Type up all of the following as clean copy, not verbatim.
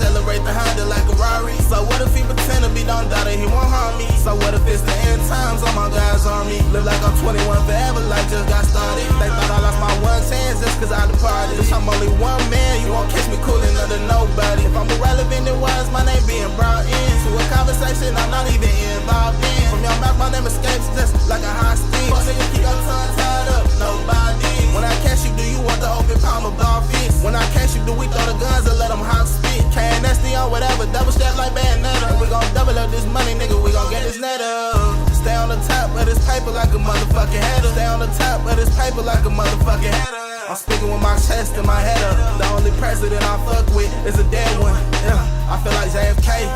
accelerate the Honda like a Rari? So what if he pretend to be don't doubt it, he won't harm me? So what if it's the end times, all my guys on me? Live like I'm 21 forever, like just got started. They thought I lost my 110 just cause I departed. Bitch, I'm only one man, you won't catch me cooling under nobody. If I'm irrelevant, it was my name being brought in to a conversation I'm not even involved in. From your mouth, my name escapes just like a hostage. Fuck nigga, keep your tongue tied up, nobody. When I catch you, do you want the open palm of ball fist? When I catch you, do we throw the guns and let them hot spit? KNSD or whatever, double step like Bandana. We gon' double up this money, nigga, we gon' get this net up. Stay on the top of this paper like a motherfucking header. Stay on the top of this paper like a motherfucking header. I'm speaking with my chest and my head up. The only president I fuck with is a dead one. Yeah, I feel like JFK.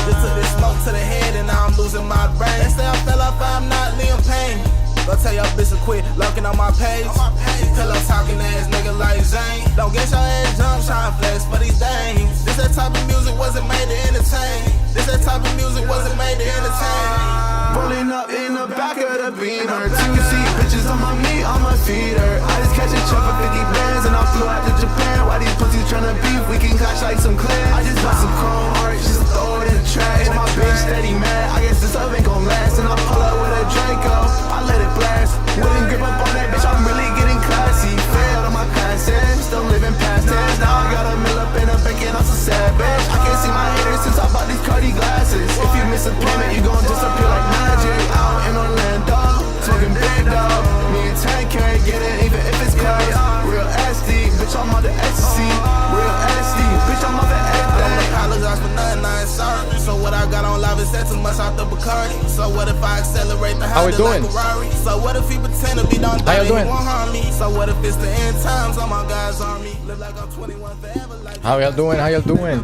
Just took this smoke to the head and now I'm losing my brain. They say I fell off, I'm not Liam Payne. Go tell your bitch to quit lurking on my page. Pillow talking ass nigga like Zane. Don't get your ass jumped, trying flex for these dames. This that type of music wasn't made to entertain. This that type of music wasn't made to entertain. Rolling up in the back of the Beamer. 2C bitches on my knee, on my feeder. I just catch a truck for 50 bands and I flew out to Japan. Why these pussies tryna beef? We can clash like some clans. I just bought some chrome hearts, just throw it in the trash. My bitch steady mad, I guess this up ain't gon' last. And I pull up with a Draco, I let it blast. Wouldn't grip up on that bitch, I'm really getting classy. Failed on my classes, still living past tense. Now I got a mill up in a bank and I'm so sad, bitch. I can't see my haters since I bought these Cardi glasses. If you miss a payment, you gon' disappear like magic. Out in Orlando, smoking big dog. Me and 10K, get it even if it's close. Real SD, bitch, I'm on the ecstasy. Real SD, bitch, I'm on the ecstasy. I don't apologize for nothing, I ain't sorry. So what I got on live is that too much out the Bacardi. So what if I accelerate the Honda like a Rari? So what if he pretend to be don't doubt it, he won't harm me? So what if it's the end times, all my guys on me? Live like I'm 21 forever, like How y'all doing? How y'all doing?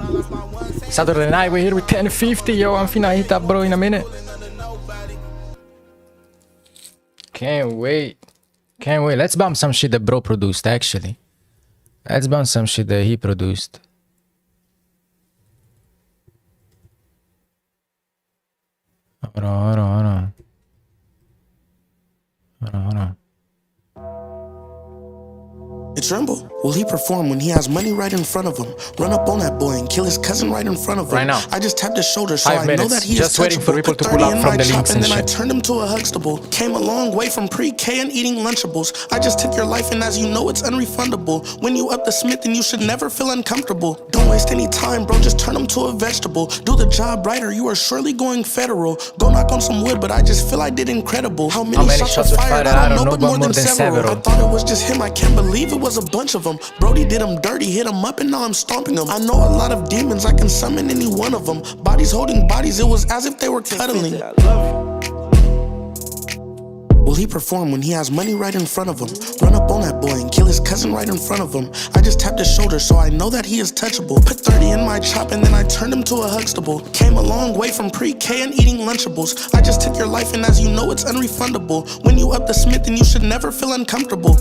Saturday night, we're here with 10FIFTY. Yo, I'm finna hit that bro in a minute. Can't wait. Can't wait. Let's bump some shit that bro produced, actually. Let's bump some shit that he produced. Hold on. It tremble. Will he perform when he has money right in front of him? Run up on that boy and kill his cousin right in front of him. Right now. I just tapped his shoulder so I know that he just is waiting for people to pull up from the links and then I shit. turned him to a Huxtable. Came a long way from pre-K and eating Lunchables. I just took your life and as you know it's unrefundable. When you up the Smith then you should never feel uncomfortable. Don't waste any time bro, just turn him to a vegetable. Do the job right or you are surely going federal. Go knock on some wood but I just feel I did incredible. How many shots were fired? I don't know but more than several. I thought it was just him, I can't believe it was a bunch of them. Brody did him dirty, hit him up and now I'm stomping him. I know a lot of demons, I can summon any one of them. Bodies holding bodies, it was as if they were cuddling. Will he perform when he has money right in front of him? Run up on that boy and kill his cousin right in front of him. I just tapped his shoulder so I know that he is touchable. Put 30 in my chop and then I turned him to a Huxtable. Came a long way from pre-K and eating Lunchables. I just took your life and as you know it's unrefundable. When you up the Smith then you should never feel uncomfortable.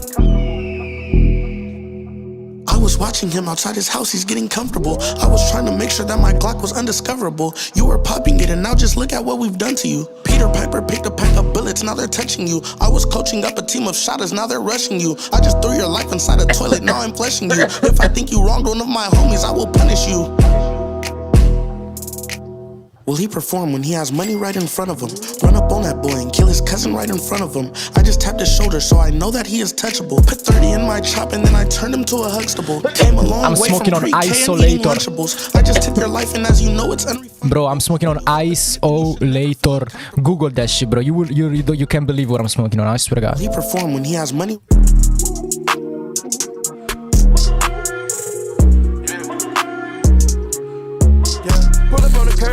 I was watching him outside his house, he's getting comfortable. I was trying to make sure that my Glock was undiscoverable. You were popping it and now just look at what we've done to you. Peter Piper picked a pack of bullets, now they're touching you. I was coaching up a team of shotters, now they're rushing you. I just threw your life inside a toilet, now I'm fleshing you. If I think you wronged one of my homies, I will punish you. Will he perform when he has money right in front of him? Run up on that boy and kill his cousin right in front of him. I just tapped his shoulder so I know that he is touchable. Put 30 in my chop and then I turned him to a Huxtable. Came a long way from pre-K and eating Lunchables. I just took your life and as you know it's unrefundable. Bro, I'm smoking on Isolator. Google that shit, bro. You can't believe what I'm smoking on. I swear to God. Will he perform when he has money?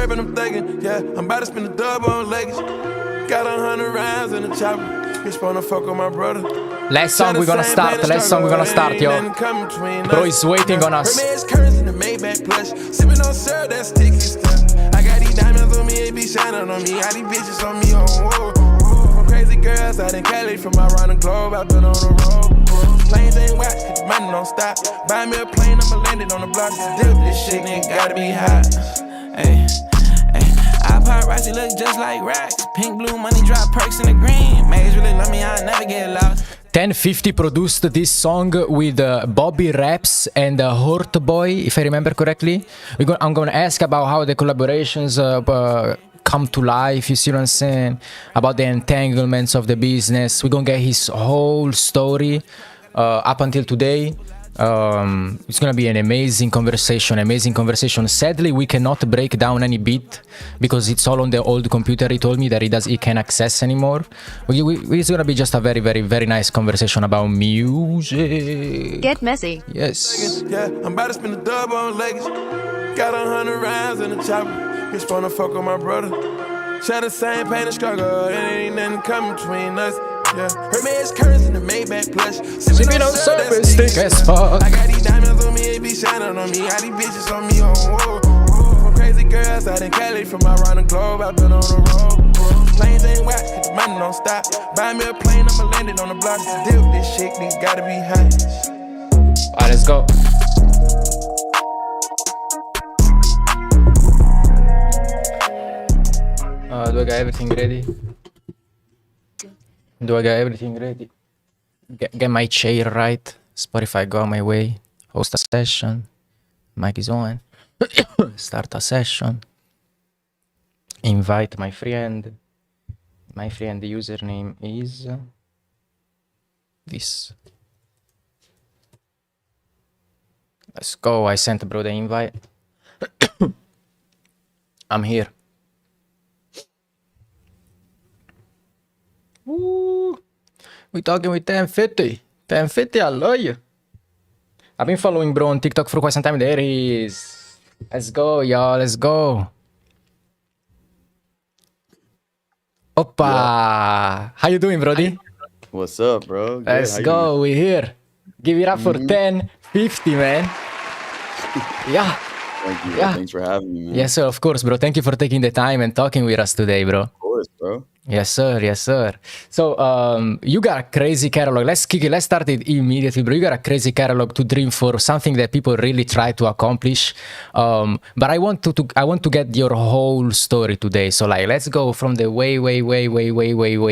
And I'm thinking, yeah, I'm about to spend a dub on Lakers. Got 100 rounds in the chopper. Bitch wanna fuck with my brother. Last song we're gonna start, yo. Bro is waiting on us. Sipping on syrup, that's sticky stuff. I got these diamonds on me, they be shining on me. All these bitches on me, oh. From crazy girls out in Cali, from around the globe, I've been on the road. Planes ain't wax, cause the money don't stop. Buy me a plane, I'ma land it on the block. Dip this shit, nigga, gotta be hot. Hey. Paparazzi look just like racks. Pink, blue, money drop perks in the green. Maze really love me, I never get lost. 10FIFTY produced this song with Bobby Raps and Hort Boy, if I remember correctly. I'm gonna ask about how the collaborations come to life, you see what I'm saying? About the entanglements of the business. We're gonna get his whole story up until today. It's gonna be an amazing conversation. Sadly, we cannot break down any beat because it's all on the old computer. He told me that he can't access anymore. It's gonna be just a very, very, very nice conversation about music. Get messy. Yes. Yeah, I'm about to spend a dub on Lakers. Got 100 rounds in the chopper. Bitch wanna fuck with my brother. Share the same pain and struggle. It ain't nothing coming between us. Yeah, her man's curtains in the Maybach plush. Sipping on service, thick as fuck. I got these diamonds on me, they be shining on me. Got these bitches on me on whoa. From crazy girls out in Cali, from around the globe, I've been on the road. Planes ain't wax, cause the money don't stop. Buy me a plane, I'ma land it on the block. To deal with this shit, nigga gotta be hot. Alright, let's go. Do I got everything ready? Get my chair right. Spotify, go on my way. Host a session. Mic is on. Start a session. Invite my friend. My friend username is this. Let's go. I sent bro the invite. I'm here. Woo. We talking with 10FIFTY. 10FIFTY, I love you. I've been following bro on TikTok for quite some time. There he is. Let's go, y'all. Let's go. Opa. Yeah. How you doing, brody? What's up, bro? Good. Let's go. We're here. Give it up for 10FIFTY, man. Yeah. Thank you. Yeah. Thanks for having me, man. Yes, sir. Of course, bro. Thank you for taking the time and talking with us today, bro. Of course, bro. Yes, sir. Yes, sir. So, you got a crazy catalog. Let's kick it. Let's start it immediately, bro. You got a crazy catalog to dream for, something that people really try to accomplish. But I want to get your whole story today. So, like, let's go from the way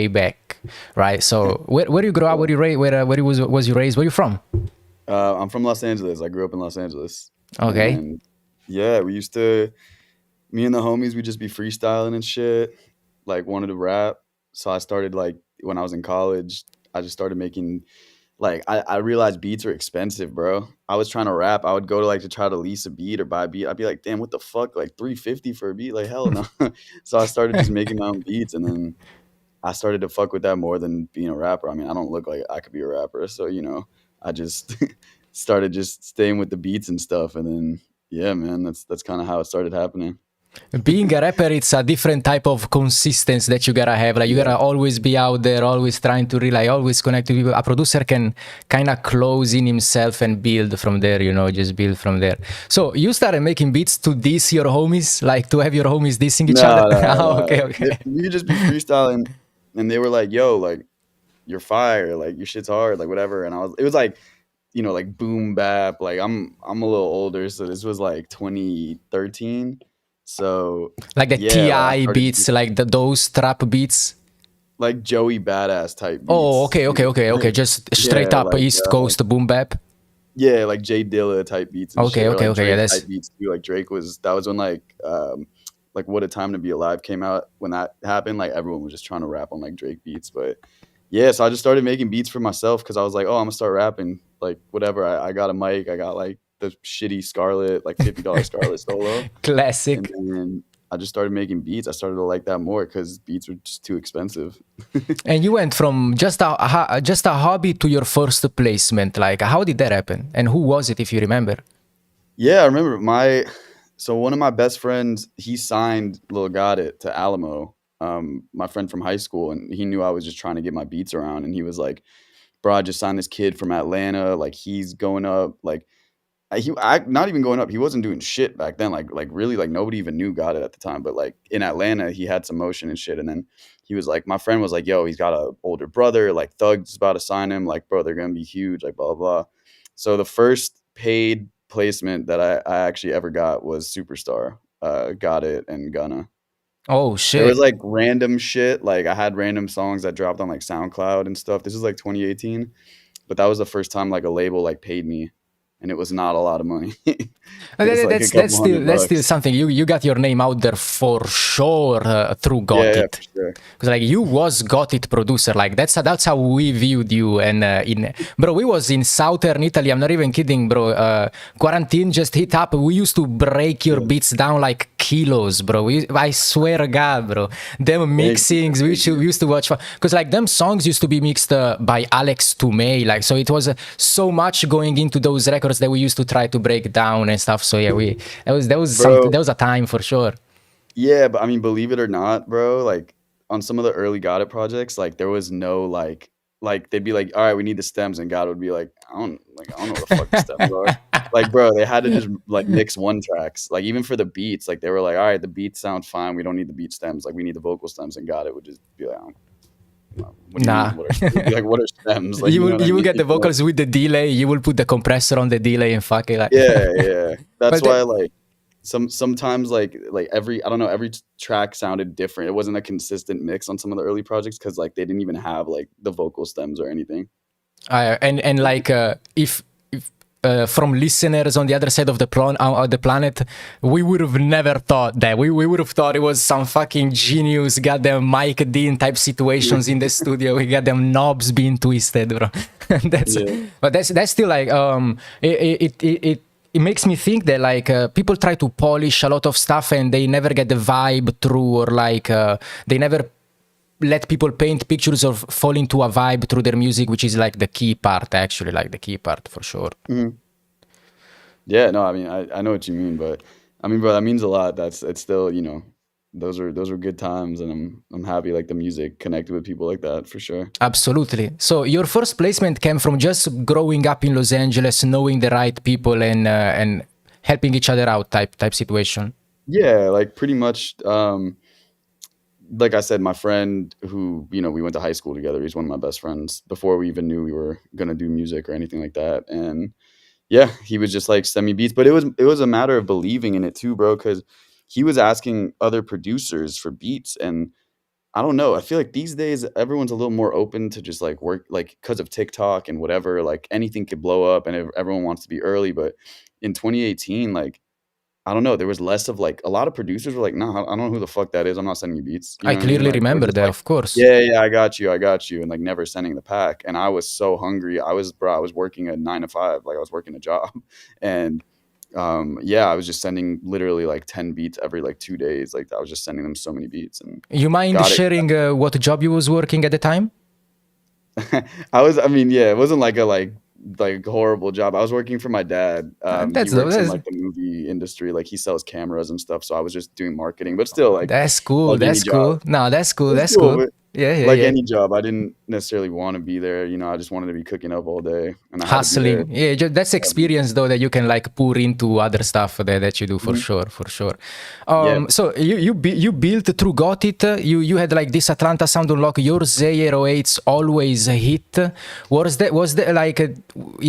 back, right? So, where you grow up? Where you raised? Where was you raised? Where you from? I'm from Los Angeles. I grew up in Los Angeles. Okay. And yeah, me and the homies, we just be freestyling and shit. Like, wanted to rap. So I started, like, when I was in college, I just started making, like, I realized beats are expensive, bro. I was trying to rap. I would go to, like, to try to lease a beat or buy a beat. I'd be like, damn, what the fuck? Like, $350 for a beat? Like, hell no. So I started just making my own beats, and then I started to fuck with that more than being a rapper. I mean, I don't look like I could be a rapper. So, you know, I just started just staying with the beats and stuff. And then, yeah, man, that's kind of how it started happening. Being a rapper, it's a different type of consistency that you gotta have. Like, you gotta always be out there, always trying to rely, always connect to people. A producer can kind of close in himself and build from there, you know, just build from there. So you started making beats to diss your homies, like to have your homies dissing each other? No. Okay. You just be freestyling, and they were like, yo, like, you're fire, like, your shit's hard, like, whatever. And it was like, you know, like, boom bap. Like, I'm a little older, so this was like 2013. So like the yeah, TI beats, like those trap beats, like Joey Badass type beats. Oh, okay. Just straight up like, East Coast boom bap. Yeah, like Jay Dilla type beats. And Okay. Drake Yeah, type beats too. Like Drake that was when like What a Time to Be Alive came out. When that happened, like everyone was just trying to rap on like Drake beats. But yeah, so I just started making beats for myself because I was like, oh, I'm gonna start rapping. Like whatever. I got a mic. I got like the shitty Scarlett, like $50 Scarlett solo. Classic. And then I just started making beats. I started to like that more because beats were just too expensive. And you went from just a hobby to your first placement. Like, how did that happen? And who was it, if you remember? Yeah, I remember one of my best friends, he signed Lil Gotit to Alamo, my friend from high school, and he knew I was just trying to get my beats around, and he was like, bro, I just signed this kid from Atlanta, like he's going up, like not even going up, he wasn't doing shit back then, like really, like nobody even knew Gotit at the time, but like in Atlanta, he had some motion and shit, and then he was like, my friend was like, yo, he's got a older brother, like Thug's about to sign him, like, bro, they're gonna be huge, like blah, blah, blah. So the first paid placement that I actually ever got was Superstar, Gotit and Gunna. Oh There was shit. like random shit. Like I had random songs that dropped on like SoundCloud and stuff. This is like 2018, but that was the first time like a label like paid me, and it was not a lot of money. It was like a That's couple still hundred that's still bucks. something. You got your name out there for sure through Yeah, yeah, Gotit. for sure. Because like you was Gotit producer, like that's how we viewed you. And in bro, we was in southern Italy. I'm not even kidding, bro. Quarantine just hit up. We used to break your Yeah. beats down like kilos, bro. I swear to God, bro. Them Thank you. mixings we used to watch because like them songs used to be mixed by Alex Toomey, like so it was so much going into those records that we used to try to break down and stuff. So yeah, we that was something, Bro, that was a time for sure. yeah, but I mean, believe it or not, bro, like on some of the early Got It projects, like there was no like they'd be like, all right, we need the stems, and God would be like, I don't know what the fuck the stems are. Like, bro, they had to just like mix one tracks. Like even for the beats, like they were like, all right, the beats sound fine. We don't need the beat stems. Like we need the vocal stems, and God It would just be like, I don't know. What do you Nah. mean? It'd be like, what are stems? Like, you know what I You will mean? get the vocals with the delay. You will put the compressor on the delay and fuck it. Like. Yeah, yeah. That's But that, why like sometimes like every I don't know, every track sounded different. It wasn't a consistent mix on some of the early projects because like they didn't even have like the vocal stems or anything. and like if from listeners on the other side of the planet, we would have never thought that. We would have thought it was some fucking genius, goddamn Mike Dean type situations in the studio. We got them knobs being twisted, bro. that's Yeah. but that's still like it makes me think that like people try to polish a lot of stuff and they never get the vibe through, or like they never let people paint pictures or fall into a vibe through their music, which is like the key part, actually, like the key part for sure. Mhm. Yeah, no, I mean I know what you mean, but I mean, bro, that means a lot. It's still, those are good times, and I'm happy like the music connected with people like that for sure. Absolutely. So your first placement came from just growing up in Los Angeles, knowing the right people and helping each other out type situation. Yeah, like pretty much like I said, my friend who, we went to high school together, he's one of my best friends before we even knew we were gonna do music or anything like that. And yeah, he was just like send me beats, but it was a matter of believing in it too, bro, because he was asking other producers for beats, and I don't know. I feel like these days everyone's a little more open to just like work, like because of TikTok and whatever. Like anything could blow up, and everyone wants to be early. But in 2018, like I don't know, there was less of like a lot of producers were like, "No, I don't know who the fuck that is. I'm not sending you beats." You I know what I mean? clearly Like they were remember just that, like, of course. "Yeah, yeah, I got you," and like never sending the pack. And I was so hungry. I was working a 9 to 5, like I was working a job, and yeah, I was just sending literally like 10 beats every like 2 days. Like I was just sending them so many beats, and You mind got it. sharing what job you was working at the time? I mean, yeah, it wasn't like a like horrible job. I was working for my dad. He works in like the movie industry. Like he sells cameras and stuff. So I was just doing marketing, but still That's cool. like any That's job. cool. No, that's cool. It was That's cool, cool. but Yeah, yeah, like yeah. any job, I didn't necessarily want to be there. I just wanted to be cooking up all day, and I had to be there. Hustling. Yeah, that's experience though that you can like pour into other stuff that you do for Mhm. sure, for sure. Yeah. So you built through Gotit. You had like this Atlanta sound unlock. Your Z08s always hit. Was that like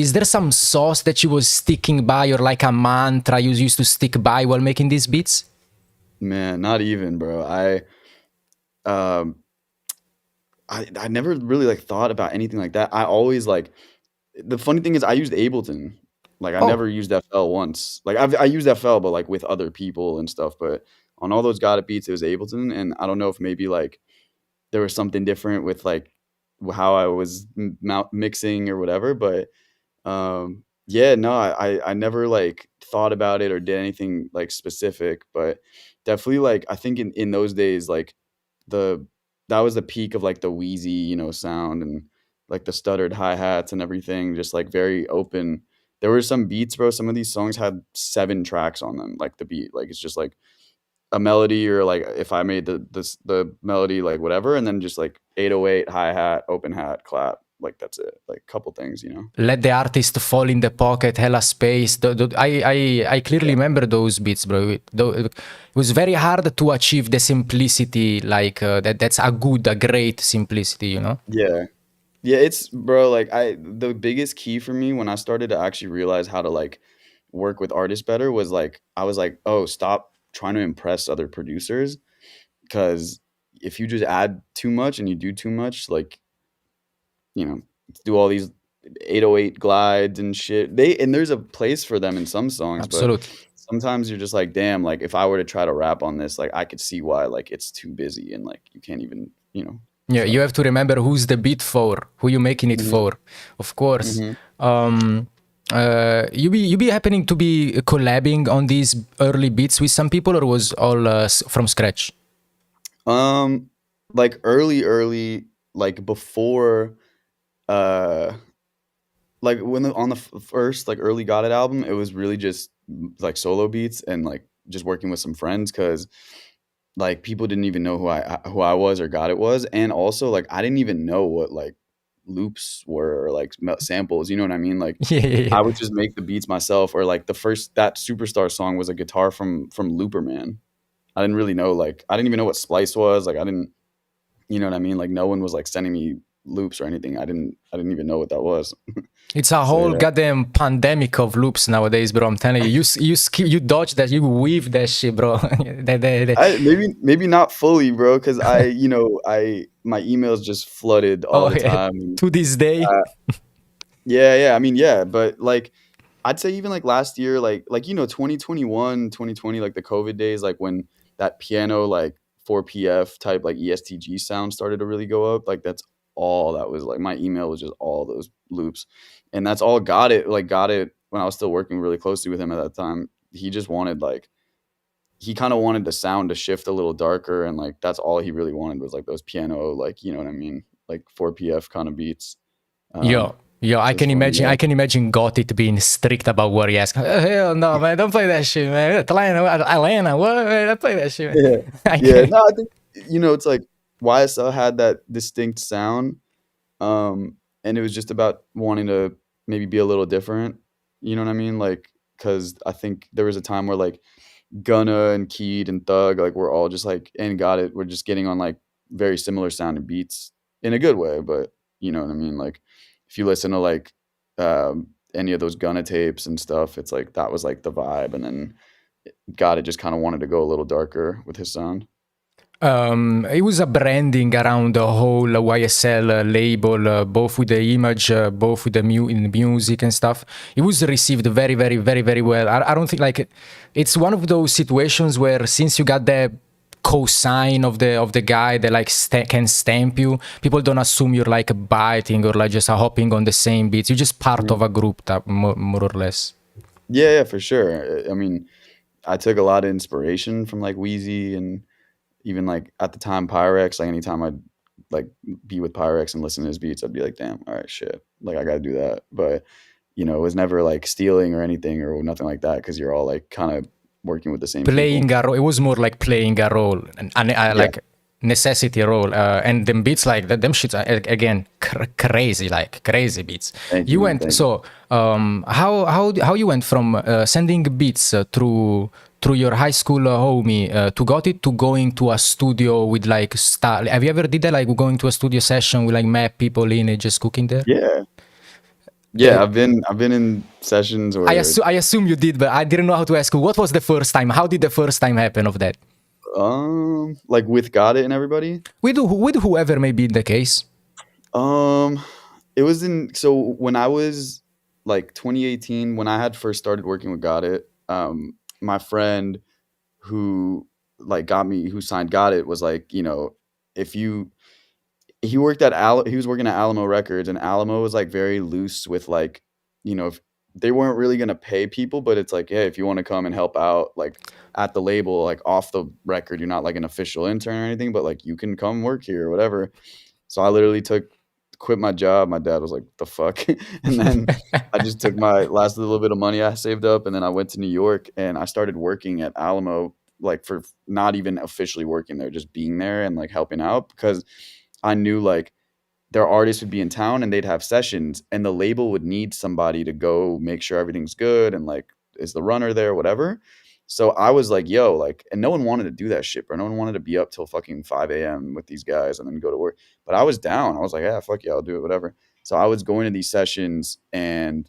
is there some sauce that you was sticking by, or like a mantra you used to stick by while making these beats? Man, not even, bro. Um I never really like thought about anything like that. I always like the funny thing is I used Ableton. Like I Oh, never used FL once. Like I used FL, but like with other people and stuff. But on all those Got It beats, it was Ableton, and I don't know if maybe like there was something different with like how I was mixing or whatever. But yeah, no, I never like thought about it or did anything like specific. But definitely like I think in those days like the that was the peak of like the wheezy, sound, and like the stuttered hi-hats and everything, just like very open. There were some beats, bro. Some of these songs had 7 tracks on them, like the beat. Like it's just like a melody, or like if I made the melody like whatever, and then just like 808 hi-hat, open hat, clap. Like that's it. Like a couple things. let the artist fall in the pocket, hella space. I clearly remember those beats, bro. It was very hard to achieve the simplicity, like that's a great simplicity. Yeah. Yeah, it's bro, like the biggest key for me when I started to actually realize how to like work with artists better was like I was like, "Oh, stop trying to impress other producers." because if you just add too much and you do too much, like, you know, do all these 808 glides and shit. And there's a place for them in some songs, but Absolutely. sometimes you're just like, damn, like if I were to try to rap on this, like I could see why like it's too busy and like you can't even, Yeah, so. you have to remember who's the beat for, who you making it Mhm. for, of course. Mhm. You be happening to be collabing on these early beats with some people, or was all from scratch? Like early, like before, uh, like when on the first like early Got It album, it was really just like solo beats and like just working with some friends because like people didn't even know who I was or Got It was, and also like I didn't even know what like loops were or like samples. You know what I mean? Like Yeah, yeah, yeah. I would just make the beats myself, or like the first that Superstar song was a guitar from Looper Man. I didn't really know, like I didn't even know what splice was. Like I didn't, you know what I mean? Like no one was like sending me loops or anything. I didn't even know what that was. It's a So whole yeah. goddamn pandemic of loops nowadays, bro. I'm telling you, you dodge that, you weave that shit, bro. Maybe not fully, bro, because my emails just flooded all Oh, the yeah. time. And, To this day. uh, yeah. I mean, yeah, but like I'd say even like last year, like 2021, 2020, like the COVID days, like when that piano like 4PF type like ESTG sound started to really go up, like that's all that was like my email was just all those loops. And that's all got it when I was still working really closely with him at that time. He just wanted like he kind of wanted the sound to shift a little darker, and like that's all he really wanted was like those piano, like, you know what I mean? Like 4PF kind of beats. Yo, Um yo, I just can for me. imagine. I can imagine Gotit being strict about what he asks. Hell no, man! Don't play that shit, man. Atlanta, what? Man, don't play that shit, Yeah. man. I Yeah. can't. No, I think it's like YSL had that distinct sound. And it was just about wanting to maybe be a little different. You know what I mean? Like, because I think there was a time where like Gunna and Keed and Thug, like we're all just like and Got It. We're just getting on like very similar sounding beats in a good way, but you know what I mean? Like if you listen to like any of those Gunna tapes and stuff, it's like that was like the vibe, and then Got It just kind of wanted to go a little darker with his sound. It was a branding around the whole YSL label, both with the image, both with the in the music and stuff. It was received very, very, very, very well. I don't think like it's one of those situations where since you got the cosign of the guy that like can stamp you, people don't assume you're like biting or like just hopping on the same beats. You're just part of a group, that more or less. Yeah, for sure. I mean, I took a lot of inspiration from like Wheezy and even like at the time Pyrex. Like anytime I'd like be with Pyrex and listen to his beats, I'd be like, damn, all right, shit, like I gotta do that. But it was never like stealing or anything or nothing like that because you're all like kind of working with the same people. Playing a role. It was more like playing a role, and Yeah, like necessity role. And them beats like them shits are again crazy, like crazy beats. thank You you, man. went Thank you. so how you went from sending beats through your high school homie to got it to going to a studio with like style. Have you ever did that, like going to a studio session with like map people in it just cooking there? Yeah, Uh, yeah. I've been in sessions where I assume you did, but I didn't know how to ask you. What was the first time? How did the first time happen of that? like with Got It and everybody. With whoever may be the case. Um, it was so when I was like 2018 when I had first started working with Got It. My friend who who signed Got It was like, if you he was working at Alamo Records, and Alamo was like very loose with like, if they weren't really gonna pay people, but it's like, hey, if you want to come and help out like at the label, like off the record, you're not like an official intern or anything, but like you can come work here or whatever. So I literally quit my job. My dad was like, "The fuck," and then I just took my last little bit of money I saved up, and then I went to New York and I started working at Alamo, like for not even officially working there, just being there and like helping out because I knew like their artists would be in town and they'd have sessions, and the label would need somebody to go make sure everything's good and like is the runner there, whatever. So I was like, yo, like, and no one wanted to do that shit, bro. No one wanted to be up till fucking 5 a.m. with these guys and then go to work. But I was down. I was like, yeah, fuck yeah, I'll do it, whatever. So I was going to these sessions and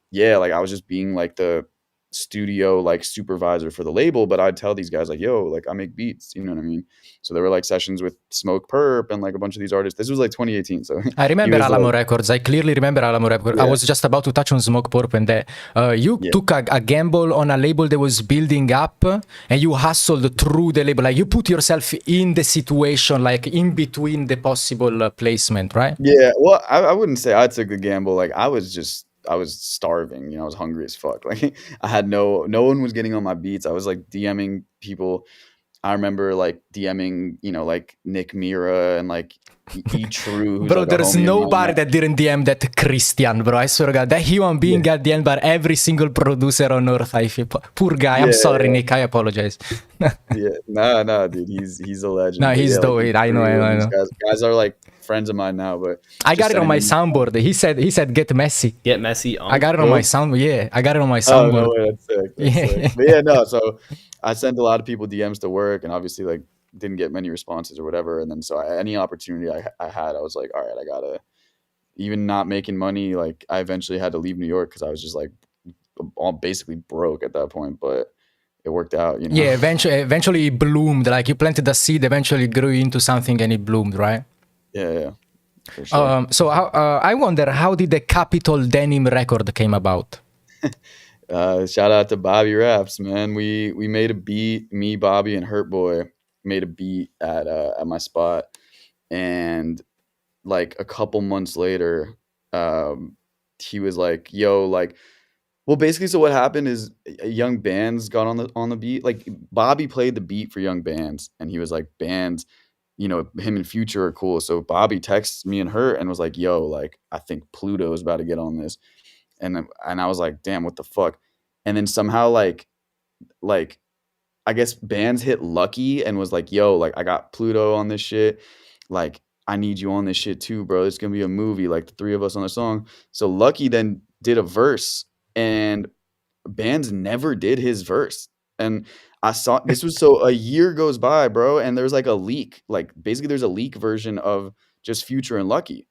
yeah, like I was just being like studio like supervisor for the label, but I'd tell these guys like, yo, like I make beats, you know what I mean? So there were like sessions with Smoke Perp and like a bunch of these artists. This was like 2018, so I he remember was Alamo like, Records. I clearly remember Alamo Records. I yeah, was just about to touch on Smoke Purp and that. You yeah. took a gamble on a label that was building up and you hustled through the label. Like you put yourself in the situation, like in between the possible placement, right? Yeah, well, I wouldn't say I took the gamble. Like I was starving, you know, I was hungry as fuck. Like I had no one was getting on my beats. I was like DMing people. I remember like DMing, you know, like Nick Mira and like E True, who's Bro, like a there's homie of nobody mine. that didn't DM that Christian, bro. I swear to God. That human being got DM'd by every single producer on Earth. I feel. Poor guy. I'm Yeah, sorry, yeah. Nick. I apologize. Yeah, nah, dude, he's a legend. No, But he's yeah, like dope. E I know, I True know, and I these know. guys are like friends of mine now. But I just got it on sending my me. soundboard. He said get messy. Get messy on. I got it on my sound. Yeah, I got it on my Oh no soundboard. way, that's sick. That's Yeah. sick. But yeah, no. So I sent a lot of people DMs to work, and obviously like didn't get many responses or whatever. And then so any opportunity I had, I was like, all right, I gotta. Even not making money, like I eventually had to leave New York because I was just like all basically broke at that point. But it worked out, you know. Yeah, eventually it bloomed. Like you planted a seed, eventually it grew into something and it bloomed, right? Yeah, for sure. So I wonder, how did the Capitol Denim record came about? Shout out to Bobby Raps, man. We made a beat. Me, Bobby, and Hurt Boy made a beat at my spot, and like a couple months later, he was like, "Yo, like." Well, basically, so what happened is Young Bands got on the beat. Like Bobby played the beat for Young Bands, and he was like, "Bands, you know, him and Future are cool." So Bobby texts me and her and was like, "Yo, like I think Pluto is about to get on this," and I was like, "Damn, what the fuck?" And then somehow like I guess Bands hit Lucki and was like, "Yo, like I got Pluto on this shit. Like I need you on this shit too, bro. It's gonna be a movie, like the three of us on the song." So Lucki then did a verse, and Bands never did his verse. And I saw this was so a year goes by, bro, and there's like a leak. Like basically there's a leak version of just Future and Lucki.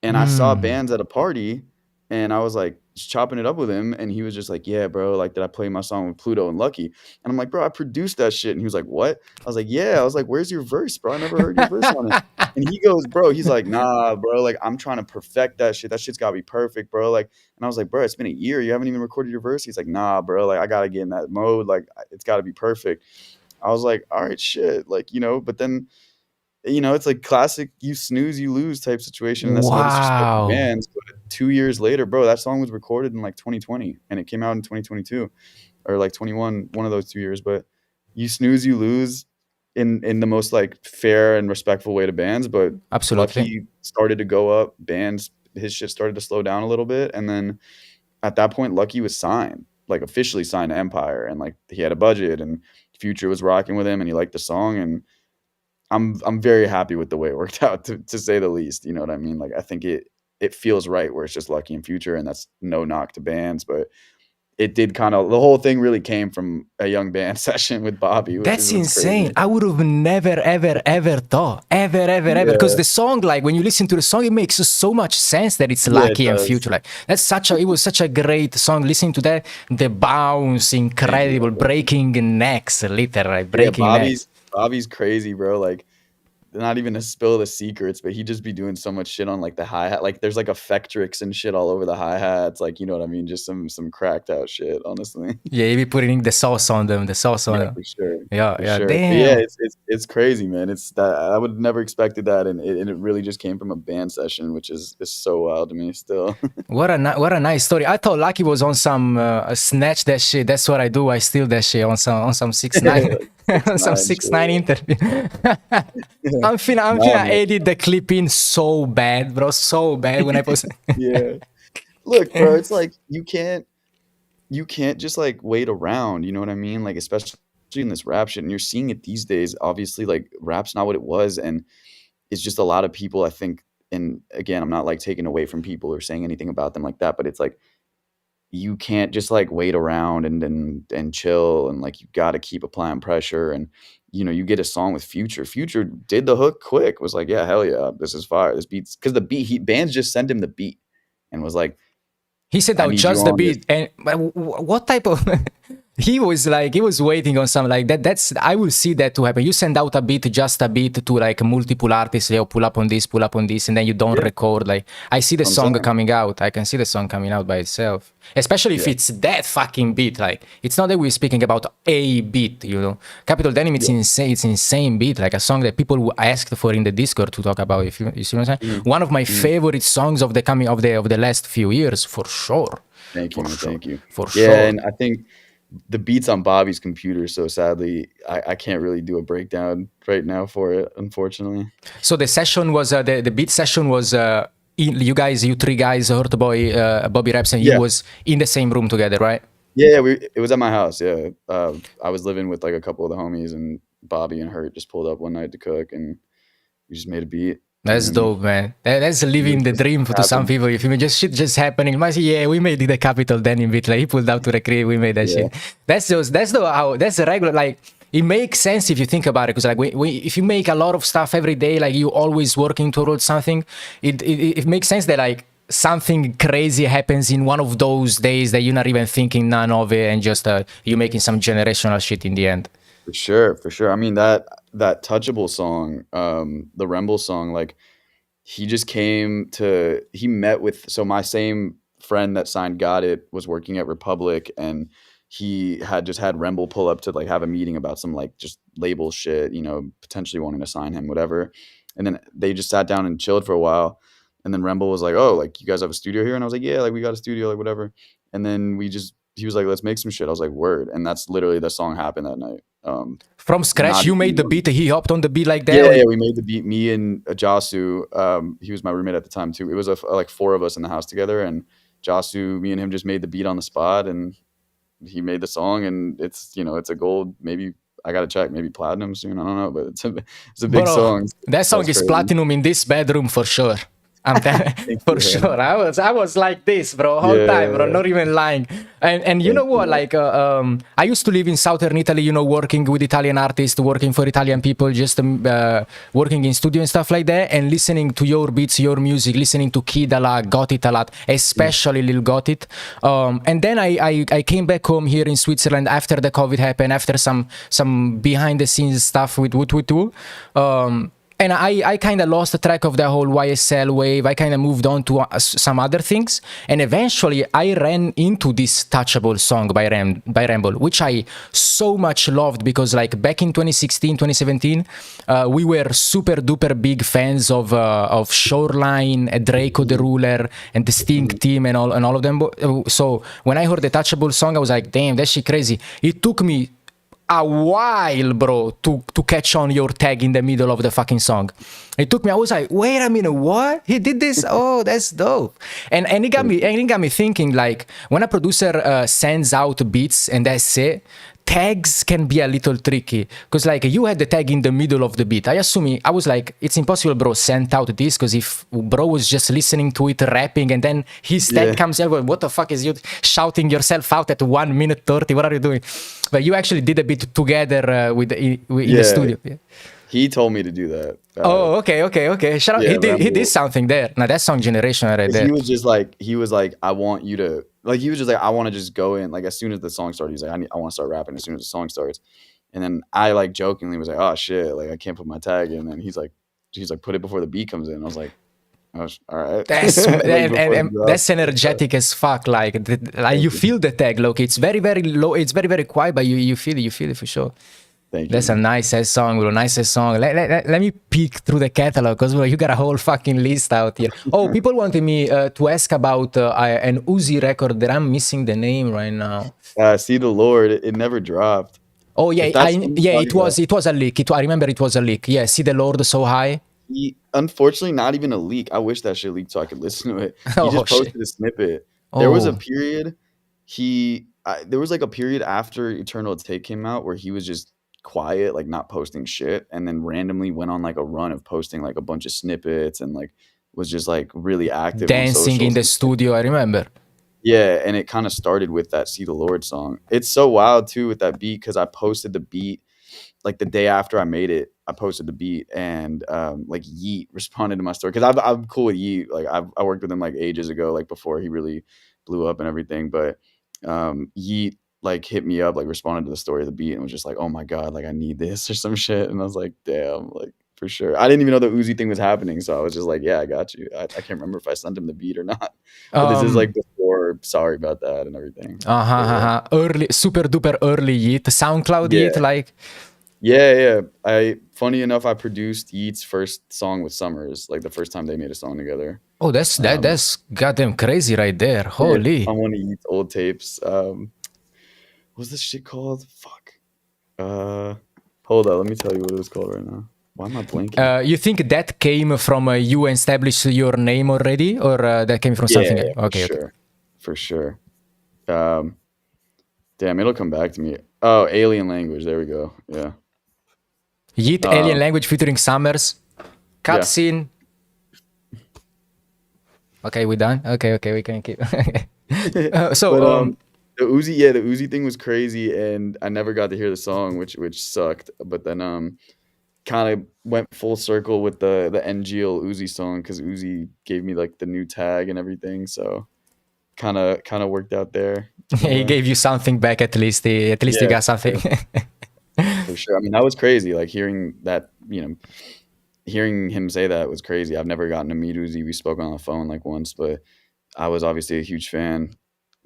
And I saw Bands at a party, and I was like just chopping it up with him, and he was just like, "Yeah, bro, like did I play my song with Pluto and Lucki?" And I'm like, "Bro, I produced that shit." And he was like, "What?" I was like, "Yeah." I was like, "Where's your verse, bro? I never heard your verse on it." And he goes, "Bro," he's like, "Nah, bro, like I'm trying to perfect that shit. That shit's gotta be perfect, bro." Like, and I was like, "Bro, it's been a year. You haven't even recorded your verse?" He's like, "Nah, bro, like I gotta get in that mode. Like it's gotta be perfect." I was like, "All right, shit." Like, you know, but then it's like classic you snooze, you lose type situation. And that's no disrespect to Wow. Bands, but 2 years later, bro, that song was recorded in like 2020 and it came out in 2022 or like 21, one of those 2 years. But you snooze, you lose in the most like fair and respectful way to Bands. But Absolutely. Lucky started to go up, Bands, his shit started to slow down a little bit. And then at that point, Lucky was signed, like officially signed to Empire, and like he had a budget and Future was rocking with him and he liked the song. And I'm very happy with the way it worked out, to say the least. You know what I mean? Like I think it feels right where it's just Lucky and Future, and that's no knock to Bands, but it did kind of the whole thing really came from a Young Band session with Bobby, which That's is what's insane. crazy. I would have never, ever thought. Ever. Because Yeah, the song, like when you listen to the song, it makes so much sense that it's yeah, it Lucky and does. Future. Like it was such a great song. Listening to that, the bounce, Thank you, incredible, bro. breaking necks, literally Yeah, breaking necks. Bobby's crazy, bro. Like not even to spill the secrets, but he just be doing so much shit on like the hi-hat. Like there's like effectrics and shit all over the hi-hats. Like, you know what I mean? Just some cracked out shit, honestly. Yeah, he be putting the sauce on them, the sauce on Yeah, them. for sure. Yeah, For yeah, sure. But yeah, damn. it's crazy, man. It's that I would never expected that, and it really just came from a band session, which is so wild to me still. What a nice story. I thought Lucky was on some snatch that shit. That's what I do. I steal that shit on some 6ix9ine Like six on some nine 6ix9ine shit. interview. Yeah. I'm finna Nah, man. edit the clip in so bad, bro. So bad when I post. Yeah. Look, bro, it's like you can't just like wait around, you know what I mean? Like especially in this rap shit, and you're seeing it these days. Obviously, like rap's not what it was, and it's just a lot of people, I think. And again, I'm not like taking away from people or saying anything about them like that, but it's like you can't just like wait around and chill, and like you got to keep applying pressure. And you get a song with Future did the hook quick, was like, yeah, hell yeah, this is fire, this beats, because the beat, Bands just sent him the beat and was like, He sent I out need you just the on this. beat, and what type of? He was waiting on something like that. That's I will see that to happen. You send out a beat, just a beat to like multiple artists. Yo, pull up on this, and then you don't record. Like I see the I'm song saying. coming out. I can see the song coming out by itself. Especially if it's that fucking beat. Like it's not that we're speaking about a beat. You know, Capital Denim. It's insane. It's insane beat. Like a song that people asked for in the Discord to talk about. If you see what I'm saying. One of my favorite songs of the coming of the last few years for sure. Thank you, man. Thank you. For Yeah, sure. and I think the beats on Bobby's computer, so sadly, I can't really do a breakdown right now for it, unfortunately. So the session was the beat session was you three guys, Hurt Boy, Bobby Raps, and you was in the same room together, right? Yeah, it was at my house. Yeah, I was living with like a couple of the homies, and Bobby and Hurt just pulled up one night to cook, and we just made a beat. That's and dope, man. That's living the dream to some people. If you just shit just happening, might say, yeah, we made the Capital Denim beat. Like he pulled out to the crib, we made that shit. That's the regular like. It makes sense if you think about it, because like if you make a lot of stuff every day, like you always working towards something, it makes sense that like something crazy happens in one of those days that you're not even thinking none of it, and just you making some generational shit in the end. For sure. I mean that Touchable song, the Remble song, like he met with, so my same friend that signed Gotit was working at Republic, and he had just had Remble pull up to like have a meeting about some like just label shit, you know, potentially wanting to sign him, whatever. And then they just sat down and chilled for a while. And then Remble was like, "Oh, like you guys have a studio here?" And I was like, "Yeah, like we got a studio, like whatever." And then he was like, "Let's make some shit." I was like, "Word." And that's literally the song happened that night. From scratch, you made the beat. He hopped on the beat like that. Yeah, we made the beat. Me and Jasu, he was my roommate at the time too. It was like four of us in the house together, and Jasu, me and him just made the beat on the spot, and he made the song, and it's a gold, maybe I gotta check, maybe platinum soon, I don't know, but it's a big song. That song is platinum in this bedroom for sure. I'm for sure. I was like this, bro, whole time, bro. Not even lying. And you know what? Like, I used to live in southern Italy. You know, working with Italian artists, working for Italian people, just working in studio and stuff like that, and listening to your beats, your music, listening to Keed a lot, Gotit a lot, especially Lil Gotit. And then I came back home here in Switzerland after the COVID happened, after some behind the scenes stuff with Woot. And I kind of lost track of the whole YSL wave. I kind of moved on to some other things. And eventually I ran into this Touchable song by Remble, which I so much loved, because like back in 2016, 2017, we were super duper big fans of Shoreline, Draco the Ruler, and the Sting team and all of them. So when I heard the Touchable song, I was like, damn, that shit crazy. It took me a while, bro, to catch on your tag in the middle of the fucking song. It took me. I was like, wait a minute, what? He did this? Oh, that's dope. And it got me thinking, like, when a producer sends out beats and that's it, tags can be a little tricky, because like you had the tag in the middle of the beat. I was like, it's impossible, bro, sent out this, because if bro was just listening to it rapping and then his tag comes out, what the fuck is you shouting yourself out at 1 minute 30? What are you doing? But you actually did a bit together in the studio. Yeah. He told me to do that. Oh, okay. Shout out. He did something there. Now that song generation right there. He was like, I want you to, like, he was just like, I want to just go in, like, as soon as the song started, he's like, I want to start rapping as soon as the song starts. And then I like jokingly was like, oh shit, like I can't put my tag in. And he's like, put it before the beat comes in. I was like, oh, all right. That's and that's energetic as fuck. Like you feel the tag, Loki. It's very, very low. It's very, very quiet, but you feel it for sure. Thank you. That's a nice ass song, bro. Nice ass song. Let me peek through the catalog, because you got a whole fucking list out here. Oh, people wanted me to ask about an Uzi record that I'm missing the name right now. See the Lord, it never dropped. Oh yeah, it was a leak. I remember it was a leak. Yeah, See the Lord So High. Unfortunately, not even a leak. I wish that shit leaked so I could listen to it. He just posted a snippet. There was a period. There was like a period after Eternal Take came out where he was just quiet, like not posting shit, and then randomly went on like a run of posting like a bunch of snippets, and like was just like really active, dancing in the studio. I remember. Yeah, and it kind of started with that See the Lord song. It's so wild too with that beat, because I posted the beat like the day after I made it, I posted the beat, and like Yeet responded to my story because I'm cool with Yeet. Like I worked with him like ages ago, like before he really blew up and everything. But Yeet like hit me up, like responded to the story of the beat, and was just like, "Oh my god, like I need this" or some shit. And I was like, "Damn, like for sure." I didn't even know the Uzi thing was happening, so I was just like, "Yeah, I got you." I can't remember if I sent him the beat or not, but this is like before. Sorry about that and everything. Early, super duper early Yeet, SoundCloud Yeet, Yeah. like. Yeah. Funny enough, I produced Yeet's first song with Summers, like the first time they made a song together. Oh, that's goddamn crazy right there. Holy. On one of Yeet's old tapes. What's this shit called? Fuck. Hold on, let me tell you what it was called right now. Why am I blanking? You think that came from you established your name already, or that came from something? Yeah, Okay, for sure. Damn, it'll come back to me. Oh, Alien Language. There we go. Yeah. Yeet, Alien Language featuring Summers. Cutscene. Yeah. Okay, we done. Okay, we can keep. The Uzi thing was crazy, and I never got to hear the song, which sucked. But then kind of went full circle with the NGL Uzi song because Uzi gave me like the new tag and everything, so kind of worked out there. He gave you something back at least. You got something. For sure. I mean, that was crazy. Like hearing that, hearing him say that was crazy. I've never gotten to meet Uzi. We spoke on the phone like once, but I was obviously a huge fan.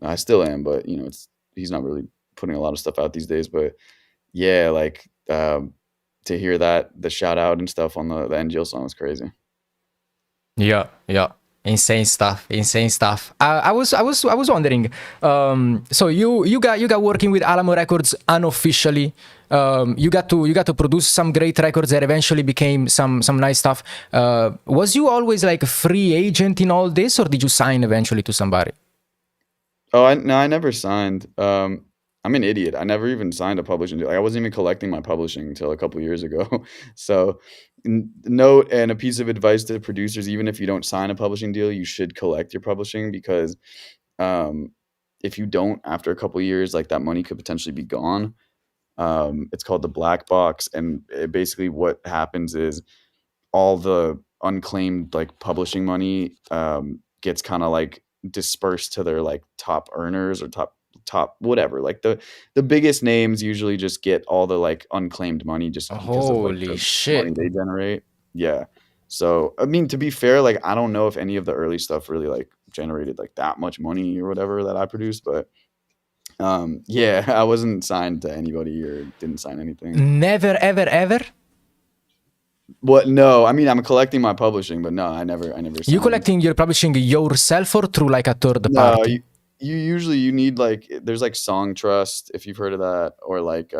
I still am, but he's not really putting a lot of stuff out these days. But yeah, like to hear that, the shout out and stuff on the NGL song was crazy. Yeah. Insane stuff. I was wondering. So you got working with Alamo Records unofficially. You got to produce some great records that eventually became some nice stuff. Was you always like a free agent in all this, or did you sign eventually to somebody? Oh, I never signed. I'm an idiot. I never even signed a publishing deal. Like, I wasn't even collecting my publishing until a couple years ago. So, note and a piece of advice to producers: even if you don't sign a publishing deal, you should collect your publishing because if you don't, after a couple years, like that money could potentially be gone. It's called the black box, and basically what happens is all the unclaimed like publishing money gets kind of like dispersed to their like top earners or top whatever. Like the biggest names usually just get all the like unclaimed money just because of like the money they generate. Yeah. So I mean, to be fair, like I don't know if any of the early stuff really like generated like that much money or whatever that I produced, but yeah, I wasn't signed to anybody or didn't sign anything. Never, ever. What? No, I mean I'm collecting my publishing, but no, I never. Signed. You collecting your publishing yourself or through like a third party? You usually need like there's like Song Trust if you've heard of that, or like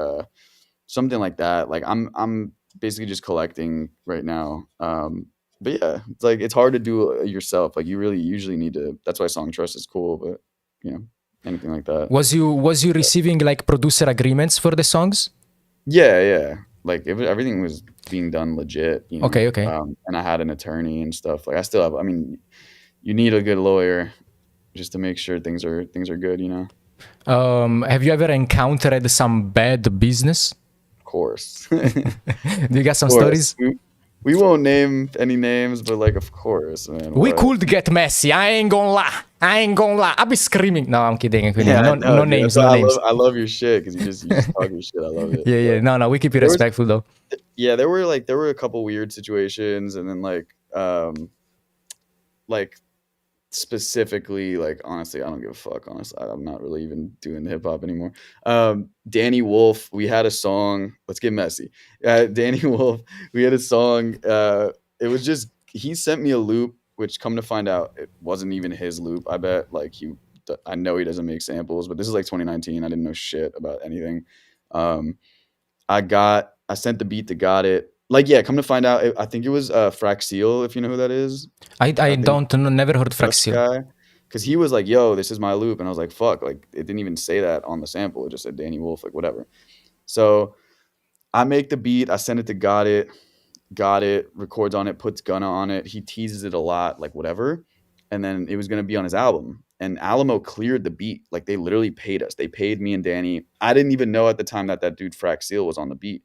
something like that. Like I'm basically just collecting right now. But yeah, it's like it's hard to do it yourself. Like you really usually need to. That's why Song Trust is cool. But anything like that. Was you receiving like producer agreements for the songs? Yeah. Like everything was being done legit. Okay. And I had an attorney and stuff. Like I still have. I mean, you need a good lawyer just to make sure things are good. Have you ever encountered some bad business? Of course. Do you got some stories? We won't name any names, but like, of course, man. We could get messy. I ain't gonna lie. I'll be screaming. No, I'm kidding. No names. I love your shit because you just talk your shit. I love it. Yeah. No. We keep it respectful though. Yeah, there were a couple weird situations, and then like specifically, like honestly, I don't give a fuck. Honestly, I'm not really even doing the hip hop anymore. Danny Wolf, we had a song. Let's get messy. Danny Wolf, we had a song. It was just he sent me a loop, which come to find out it wasn't even his loop. I bet I know he doesn't make samples, but this is like 2019. I didn't know shit about anything. I sent the beat to Gotit. Like, yeah, come to find out, I think it was Fraxil, if you know who that is. I don't know, never heard Fraxil. Because he was like, yo, this is my loop. And I was like, fuck, like, it didn't even say that on the sample. It just said Danny Wolf, like, whatever. So I make the beat. I send it to Gotit, records on it, puts Gunna on it. He teases it a lot, like, whatever. and then it was going to be on his album. And Alamo cleared the beat. Like, they literally paid us. They paid me and Danny. I didn't even know at the time that dude Frack Seal was on the beat.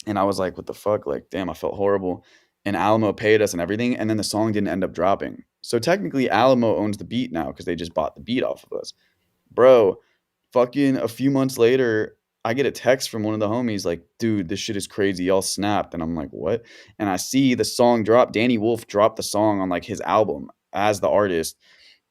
And I was like, what the fuck? Like, damn, I felt horrible. And Alamo paid us and everything. And then the song didn't end up dropping. So technically Alamo owns the beat now because they just bought the beat off of us. Bro, fucking a few months later, I get a text from one of the homies like, dude, this shit is crazy. Y'all snapped. And I'm like, what? And I see the song drop. Danny Wolf dropped the song on like his album as the artist.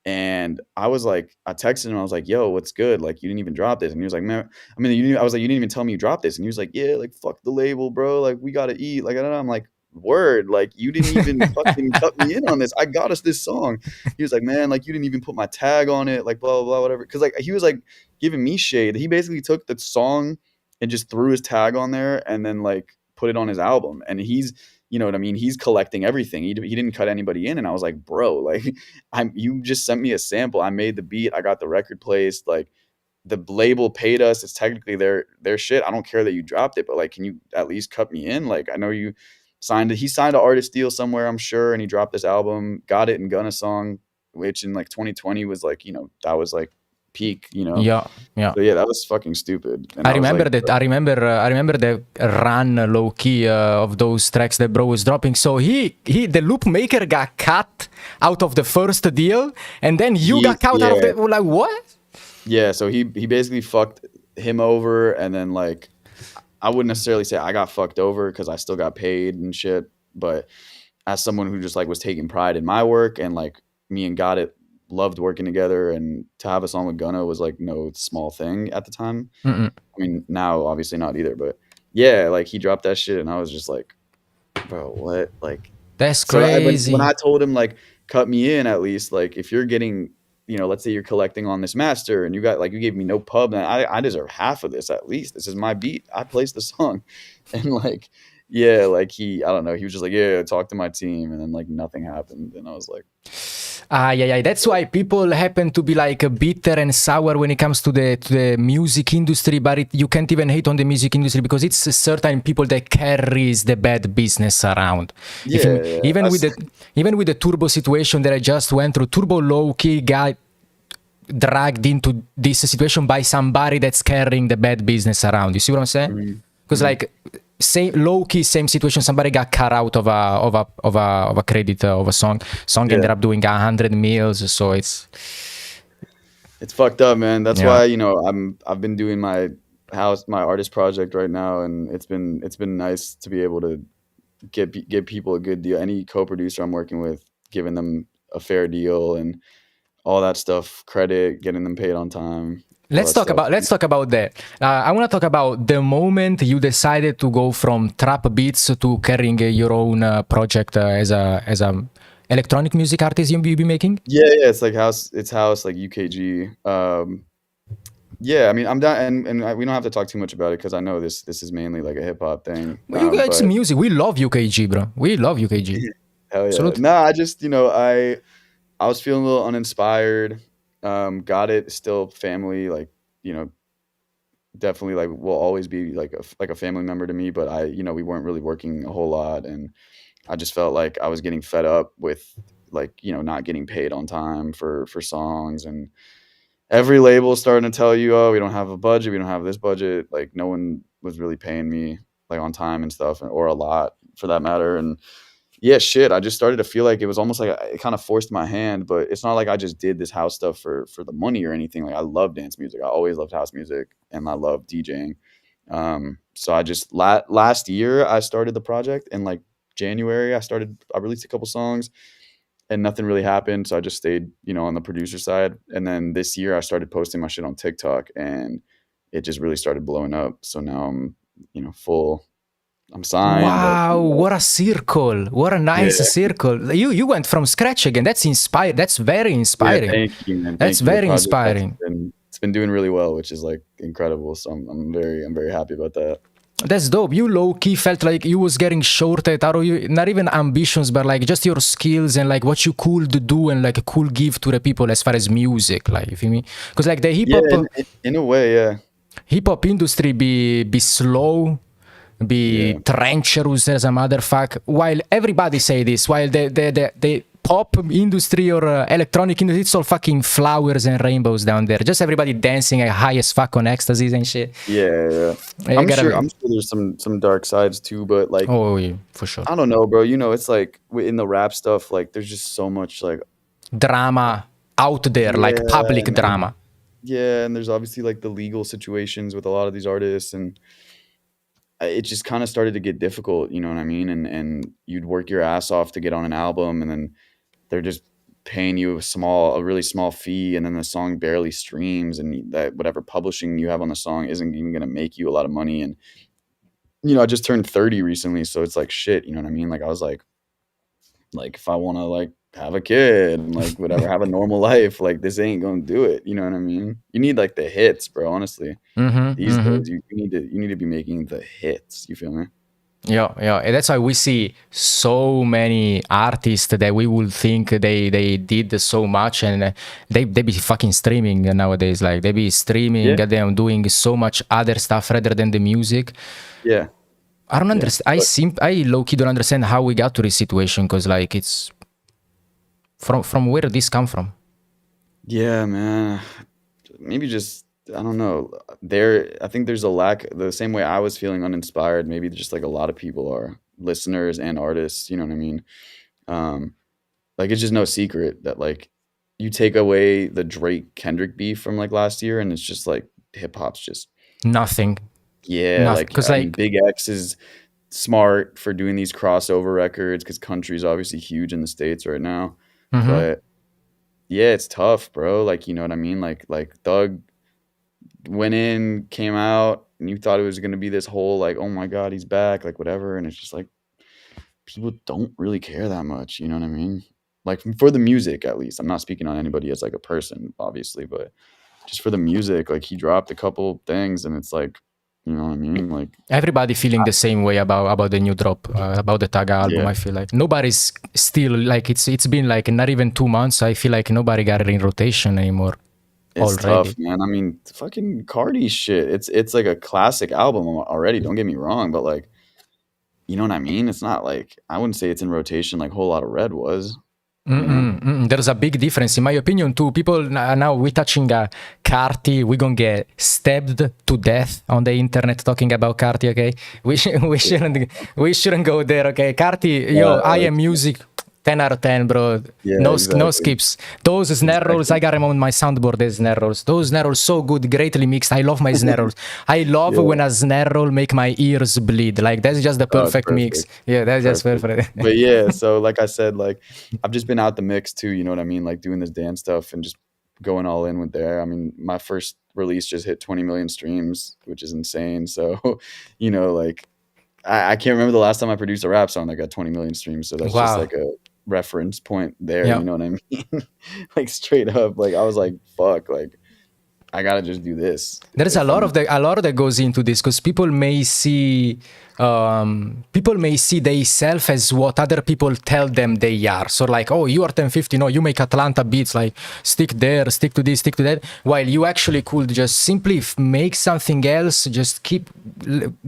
And I was like, I texted him. I was like, yo, what's good? Like, you didn't even drop this. And he was like, man, I mean, I was like, you didn't even tell me you dropped this. And he was like, yeah, like, fuck the label, bro. Like, we got to eat. Like, I don't know. I'm like, word. Like, you didn't even fucking cut me in on this. I got us this song. He was like, man, like, you didn't even put my tag on it. Like, blah, blah, blah, whatever. Cause like, he was like giving me shade. He basically took the song and just threw his tag on there and then like put it on his album. And he's, you know what I mean? He's collecting everything. He didn't cut anybody in. And I was like, bro, like, you just sent me a sample. I made the beat. I got the record placed. Like, the label paid us. It's technically their shit. I don't care that you dropped it, but like, can you at least cut me in? Like, I know you signed it. He signed an artist deal somewhere, I'm sure. And he dropped this album, Got It and Gunna song, which in like 2020 was like, you know, that was like peak, you know? Yeah. So yeah, that was fucking stupid. And I remember like, that. I remember the run low key of those tracks that bro was dropping. So the loop maker got cut out of the first deal, and then you got cut out of the, like, what? Yeah, so he basically fucked him over, and then like, I wouldn't necessarily say I got fucked over because I still got paid and shit, but as someone who just like was taking pride in my work, and like me and Got It loved working together, and to have a song with Gunna was like no small thing at the time. Mm-mm. I mean, now obviously not either, but yeah, like he dropped that shit and I was just like, bro, what? Like, That's so crazy. when I told him like, cut me in at least, like if you're getting, you know, let's say you're collecting on this master and you got like, you gave me no pub, then I deserve half of this at least. This is my beat. I placed the song. And like, yeah, like I don't know, he was just like, yeah, talk to my team, and then like nothing happened. And I was like, yeah. That's why people happen to be like bitter and sour when it comes to the music industry, but you can't even hate on the music industry because it's certain people that carries the bad business around. yeah, Even with the Turbo situation that I just went through, Turbo low-key got dragged into this situation by somebody that's carrying the bad business around. You see what I'm saying? Because like, same low-key same situation, somebody got cut out of a credit of a song ended up doing 100 mils, so it's fucked up, man. That's why, you know, I've been doing my artist project right now, and it's been nice to be able to give people a good deal. Any co-producer I'm working with, giving them a fair deal and all that stuff, credit, getting them paid on time. Let's talk about that. I want to talk about the moment you decided to go from trap beats to carrying your own project as a electronic music artist you be making. Yeah, it's like house like UKG. Yeah, I mean, I'm down, and we don't have to talk too much about it because I know this is mainly like a hip hop thing. It's music. We love UKG, bro. We love UKG. Hell yeah. Absolutely. Nah, I just, you know, I was feeling a little uninspired. Got It, still family, like, you know, definitely like will always be like a family member to me, but you know, we weren't really working a whole lot, and I just felt like I was getting fed up with like, you know, not getting paid on time for songs, and every label starting to tell you, oh, we don't have a budget, we don't have this budget. Like, no one was really paying me like on time and stuff, or a lot for that matter. And yeah, shit, I just started to feel like it was almost like it kind of forced my hand, but it's not like I just did this house stuff for the money or anything. Like, I love dance music. I always loved house music, and I love DJing. So I just last year I started the project in like January. I released a couple songs, and nothing really happened. So I just stayed, you know, on the producer side. And then this year I started posting my shit on TikTok, and it just really started blowing up. So now I'm, you know, I'm signed. Wow, what a circle. What a nice circle. You went from scratch again. That's inspired. That's very inspiring. Yeah, thank you, man. That's very inspiring. It's been doing really well, which is like incredible. So I'm very happy about that. That's dope. You low-key felt like you was getting shorted out of you, not even ambitions, but like just your skills and like what you could do and like could give to the people as far as music, like, you feel me? Because like the hip-hop... in a way, yeah. Hip-hop industry be slow, be treacherous as a motherfucker, while everybody say this, while they pop industry or electronic industry, it's all fucking flowers and rainbows down there. Just everybody dancing high as fuck on ecstasies and shit. Yeah. I'm sure there's some dark sides too, but like, oh yeah, for sure. I don't know, bro. You know, it's like in the rap stuff, like there's just so much like drama out there, like public drama. Yeah, and there's obviously like the legal situations with a lot of these artists, and it just kind of started to get difficult, you know what I mean? And you'd work your ass off to get on an album, and then they're just paying you a really small fee, and then the song barely streams, and that whatever publishing you have on the song isn't even going to make you a lot of money. And you know, I just turned 30 recently, so it's like shit, you know what I mean? Like I was like if I want to like have a kid and like whatever, have a normal life, like this ain't gonna do it, you know what I mean? You need like the hits, bro, honestly. These days you need to be making the hits, you feel me? Yeah, and that's why we see so many artists that we would think they did so much, and they be fucking streaming nowadays. Like they be streaming, goddamn, doing so much other stuff rather than the music. Yeah, I don't understand. I low-key don't understand how we got to this situation, because like it's from where did this come from? Yeah, man. Maybe just I don't know. I think there's a lack. The same way I was feeling uninspired, maybe just like a lot of people are, listeners and artists. You know what I mean? Like it's just no secret that like you take away the Drake Kendrick beef from like last year, and it's just like hip hop's just nothing. Yeah, like because I mean, Big X is smart for doing these crossover records because country's obviously huge in the States right now. But yeah, it's tough, bro. Like you know what I mean? Like Thug went in, came out, and you thought it was gonna be this whole like, oh my god, he's back, like whatever, and it's just like people don't really care that much, you know what I mean? Like for the music, at least. I'm not speaking on anybody as like a person, obviously, but just for the music, like he dropped a couple things, and it's like, you know what I mean? Like everybody feeling the same way about the new drop, about the Tag album. I feel like nobody's still like it's been like not even 2 months. I feel like nobody got it in rotation anymore. It's tough, man. I mean, fucking Cardi shit. It's like a classic album already. Don't get me wrong, but like, you know what I mean? It's not like I wouldn't say it's in rotation like Whole Lotta Red was. There's a big difference, in my opinion, too. People now we touching Carti. We're gonna get stabbed to death on the internet talking about Carti. Okay, we shouldn't go there. Okay, Carti, I am music. 10 out of 10, bro. Yeah, no skips. Those snare rolls, I got them on my soundboard as snare rolls. Those snare rolls so good, greatly mixed. I love my snare rolls. I love when a snare roll make my ears bleed. Like that's just the perfect mix. Yeah, that's just perfect. But yeah, so like I said, like I've just been out the mix too, you know what I mean? Like doing this dance stuff and just going all in with there. I mean, my first release just hit 20 million streams, which is insane. So, you know, like I can't remember the last time I produced a rap song that got 20 million streams. So that's just like a reference point there, you know what I mean? Like straight up, like I was like, fuck, like I gotta just do this. There's a lot of that goes into this, because people may see themselves as what other people tell them they are. So like, oh, you are 10FIFTY, no, you make Atlanta beats, like stick there, stick to this, stick to that, while you actually could just simply make something else, just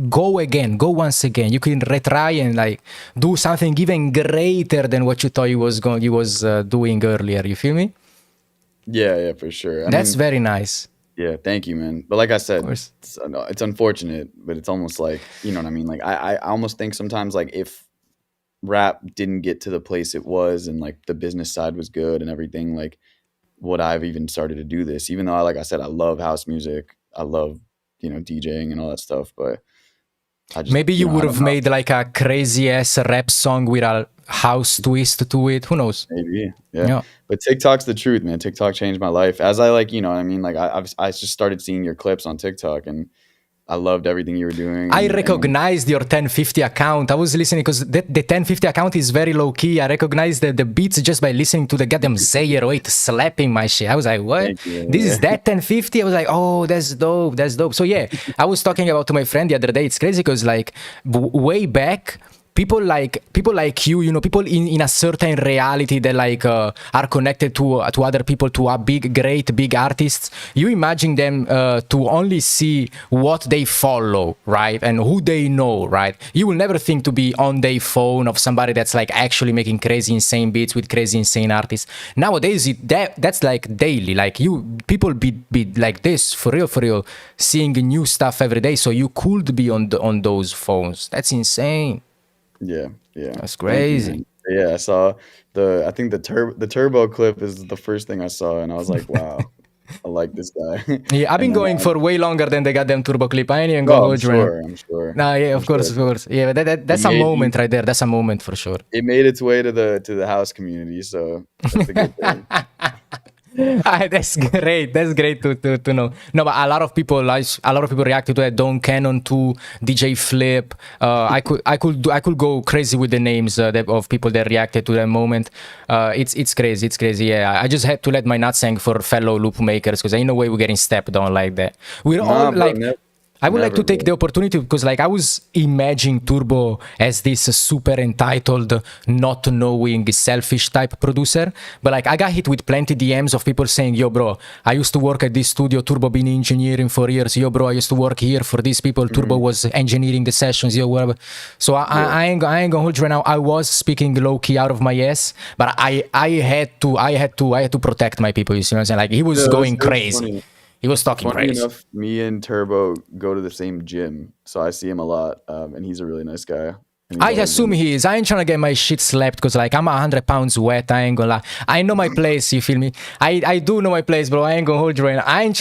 go once again. You can retry and like do something even greater than what you thought you was doing earlier. You feel me? Yeah, for sure. That's very nice. Yeah, thank you, man. But like I said, it's unfortunate, but it's almost like, you know what I mean? Like I almost think sometimes like if rap didn't get to the place it was and like the business side was good and everything, like would I've even started to do this? Even though, like I said, I love house music. I love, you know, DJing and all that stuff, but I just, maybe you would have made like a crazy ass rap song with a house twist to it. Who knows? Maybe, yeah. But TikTok's the truth, man. TikTok changed my life. As I like, you know what I mean? Like I just started seeing your clips on TikTok, and I loved everything you were doing. I recognized your 10FIFTY account. I was listening because the 10FIFTY account is very low key. I recognized the beats just by listening to the goddamn Zayer slapping my shit. I was like, what? This is that 10FIFTY? I was like, oh, that's dope. That's dope. So yeah, I was talking about to my friend the other day. It's crazy because like way back, people like you know, people in a certain reality that like are connected to other people, to a big artists. You imagine them to only see what they follow, right, and who they know, right? You will never think to be on their phone of somebody that's like actually making crazy insane beats with crazy insane artists. Nowadays that's like daily, like people be like this for real, seeing new stuff every day, so you could be on those phones. That's insane. Yeah. That's Thank you, crazy. man. Yeah, I saw I think the turbo clip is the first thing I saw, and I was like, wow, I like this guy. Yeah, I've been And then going for way longer than the goddamn turbo clip. I ain't even gonna oh, I'm hold you right now. sure, I'm sure, Nah, yeah, I'm of course, sure. of course. Yeah, but It that's a made moment right there. That's a moment for sure. it made its way to the house community, so that's a good thing. That's great. That's great to know. No, but a lot of people reacted to that. Don Cannon too, DJ Flip. I could go crazy with the names of people that reacted to that moment. It's crazy. It's crazy. Yeah, I just had to let my nuts hang for fellow loop makers because ain't no way we're getting stepped on like that. We're all Nah, bro, like. I would like never, to take bro. the opportunity because like I was imagining Turbo as this super entitled, not knowing, selfish type producer. But like I got hit with plenty DMs of people saying, yo bro, I used to work at this studio, Turbo been engineering for years. Yo bro, I used to work here for these people. Turbo was engineering the sessions, yo, whatever. So I ain't gonna hold you right now. I was speaking low key out of my ass, but I had to protect my people, you see what I'm saying? Like he was No, going it was crazy. funny. He was talking Funny crazy. enough, me and Turbo go to the same gym, so I see him a lot, and he's a really nice guy. And he's I always assume been, he is. I ain't trying to get my shit slapped because like I'm 100 pounds wet. I ain't gonna lie. I know my place. You feel me? I do know my place, bro. I ain't gonna hold you right now. I ain't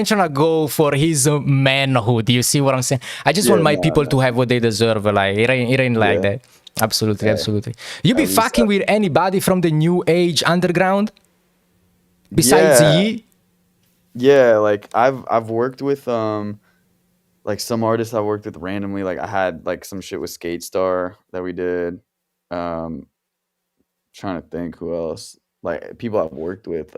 trying to go for his manhood. You see what I'm saying? I just want my people to have what they deserve. Like it ain't like Yeah. that. Absolutely, Hey, absolutely. You be at least fucking with anybody from the new age underground besides yeah, Yi? yeah. Like I've worked with like some artists I worked with randomly. Like I had like some shit with Skate Star that we did. Um, Trying to think who else. Like people I've worked with.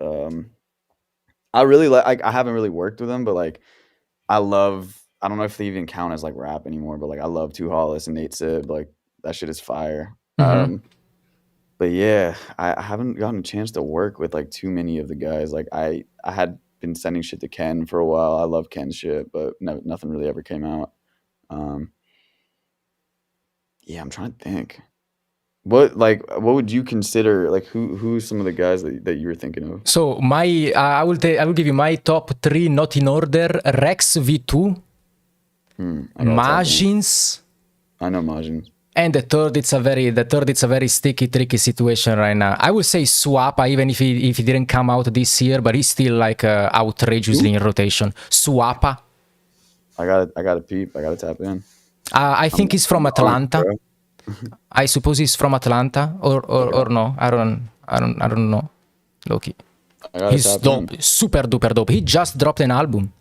I really like. I haven't really worked with them, but like I love. I don't know if they even count as like rap anymore, but like I love Two Hollis and Nate Sib. Like that shit is fire. Mm-hmm. But yeah, I haven't gotten a chance to work with like too many of the guys. Like I had been sending shit to Ken for a while. I love Ken's shit, but nothing really ever came out. Um, yeah, I'm trying to think. What would you consider like who's some of the guys that you were thinking of? So my I will give you my top three, not in order. Rex V2, I gotta tap in. Majins. I know Majin. And the third it's a very sticky, tricky situation right now. I would say Swappa, even if he didn't come out this year, but he's still like outrageously in rotation. Swappa. I gotta peep. I gotta tap in. I think he's from I'm on, Atlanta. bro. I suppose he's from Atlanta or no. I don't know. Loki. I gotta He's tap dope, in. super duper dope. He just dropped an album.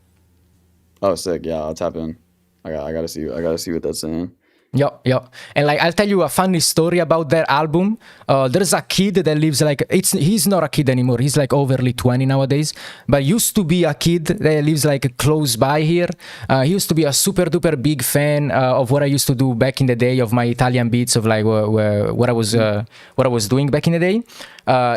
Oh, sick. Yeah, I'll tap in. I gotta see. I gotta see what that's saying. Yeah. And like I'll tell you a funny story about that album. There's a kid that lives like he's not a kid anymore. He's like overly 20 nowadays. But used to be a kid that lives like close by here. He used to be a super duper big fan of what I used to do back in the day of my Italian beats of like what I was doing back in the day.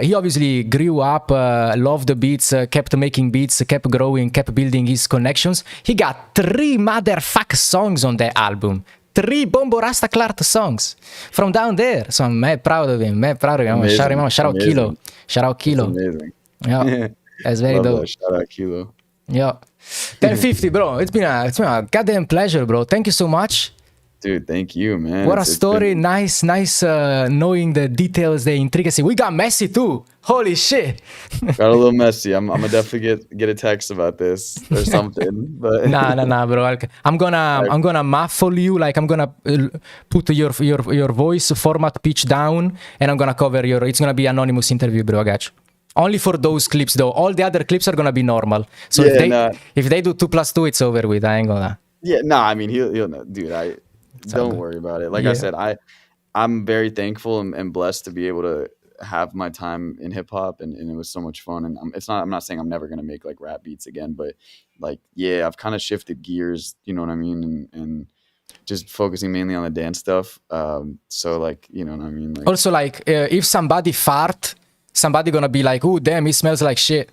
He obviously grew up, loved the beats, kept making beats, kept growing, kept building his connections. He got 3 motherfuck songs on that album. 3 Bombo Rasta Clark songs from down there. So I'm mad proud of him. I'm gonna shout him out. Shout out Kilo. Shout out Kilo. That's amazing. Yeah. That's very Love dope. that. Shout out Kilo. Yeah. 1050, bro. It's been a goddamn pleasure, bro. Thank you so much. Dude, thank you, man. What a It's story. been- Nice knowing the details, the intricacy. We got messy too. Holy shit. got a little messy. I'm gonna definitely get a text about this or something. But Nah, bro. I'm gonna muffle you. Like I'm gonna put your voice format pitch down, and I'm gonna cover your. It's gonna be anonymous interview, bro. I got you. Only for those clips, though. All the other clips are gonna be normal. So Yeah, if they do 2 + 2, it's over with. I ain't gonna. yeah, no, I mean he'll know, dude. Don't worry about it. Like I Yeah. said, I'm very thankful and blessed to be able to have my time in hip hop, and it was so much fun. And I'm not saying I'm never gonna make like rap beats again, but like yeah, I've kind of shifted gears. You know what I mean? And just focusing mainly on the dance stuff. So like, you know what I mean? Like, Also, like, if somebody fart, somebody gonna be like, "Oh, damn, it smells like shit."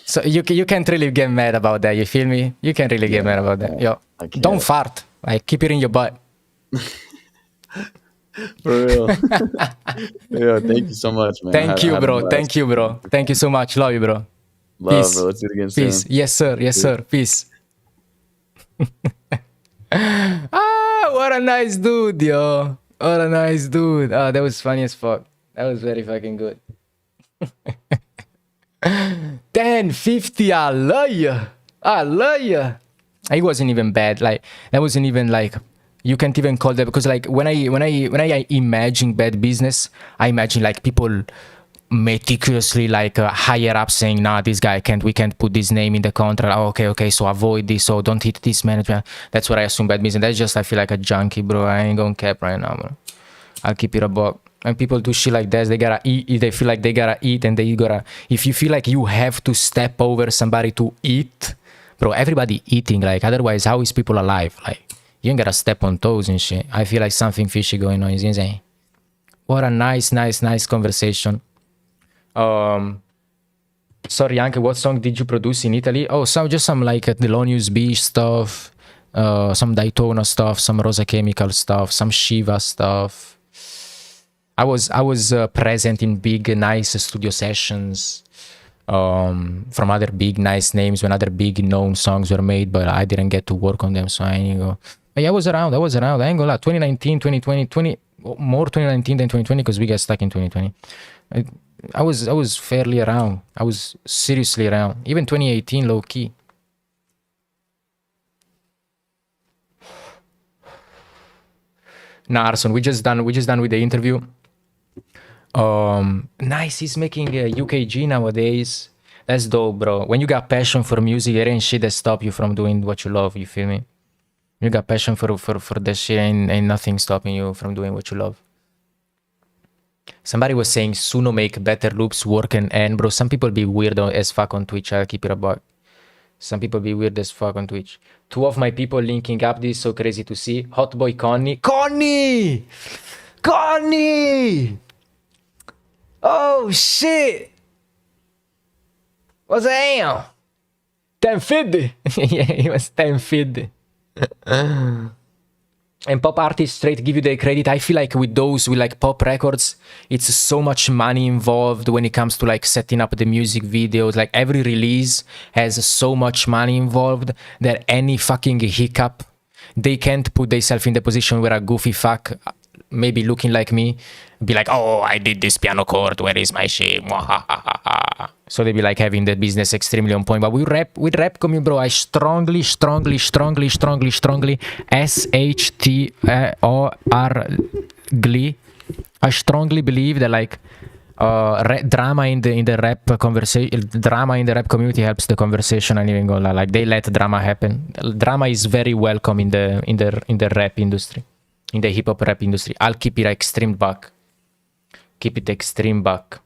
So you can't really get mad about that. You feel me? You can't really get mad about that. Yo, don't fart. Like, keep it in your butt. For real. Yeah, thank you so much, man. Thank you, bro. Thank you, bro. Thank you so much. Love you, bro. Love, Peace. bro. Let's do it again Peace. soon. Yes, sir. Yes, sir. Peace. Ah, what a nice dude, yo. What a nice dude. Ah, that was funny as fuck. That was very fucking good. 1050, I love ya. I love ya. It wasn't even bad. Like, that wasn't even like, you can't even call that, because like when I imagine bad business, I imagine like people meticulously like higher up saying, nah, this guy we can't put this name in the contract. Oh, okay, so avoid this, so don't hit this management. That's what I assume bad business. That's just, I feel like a junkie, bro. I ain't gonna cap right now, bro. I'll keep it a buck. And people do shit like that, they gotta eat. They feel like they gotta eat, and they gotta, if you feel like you have to step over somebody to eat, bro, everybody eating, like, otherwise how is people alive? Like, you ain't gotta step on toes and shit. I feel like something fishy going on. It's insane. What a nice conversation. Sorry, Anke, what song did you produce in Italy? Oh, just some like Thelonious Beach stuff, some Daytona stuff, some Rosa Chemical stuff, some Shiva stuff. I was present in big, nice studio sessions from other big, nice names when other big known songs were made, but I didn't get to work on them, so I ain't go. But yeah, I was around. I ain't gonna lie. 2019, 2020, more 2019 than 2020 because we got stuck in 2020. I was fairly around. I was seriously around. Even 2018, low key. Nah, Arson, we just done with the interview. Nice. He's making a UKG nowadays. That's dope, bro. When you got passion for music, there ain't shit that stop you from doing what you love. You feel me? You got passion for that shit, ain't nothing stopping you from doing what you love. Somebody was saying Suno make better loops work and end, bro. Some people be weird as fuck on Twitch. I'll keep it a buck. Some people be weird as fuck on Twitch. Two of my people linking up. This is so crazy to see. Hot boy Connie. Connie! Oh shit! What's that? 1050. Yeah, he was 1050. And pop artists straight give you the credit. I feel like with like pop records, it's so much money involved when it comes to like setting up the music videos. Like every release has so much money involved that any fucking hiccup, they can't put themselves in the position where a goofy fuck, maybe looking like me, be like, oh, I did this piano chord, where is my shit? So they be like having the business extremely on point. But with rap community, bro, I strongly SHTOR I strongly believe that like drama in the rap conversation, drama in the rap community helps the conversation. And even go like they let drama happen. Drama is very welcome in the rap industry, in the hip hop rap industry. I'll keep it extreme buck. Keep it extreme buck.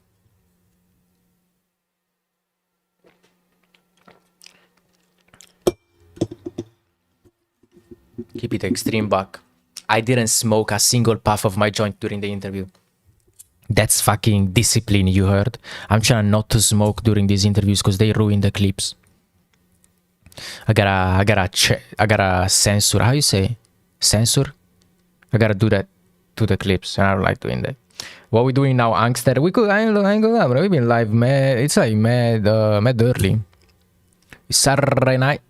Keep it extreme buck. I didn't smoke a single puff of my joint during the interview. That's fucking discipline, you heard? I'm trying not to smoke during these interviews because they ruin the clips. I gotta censor. How you say? Censor? I gotta do that to the clips, and I don't like doing that. What we doing now, Angster? I ain't gonna lie, bro. We've been live mad. It's like mad early. It's Saturday night.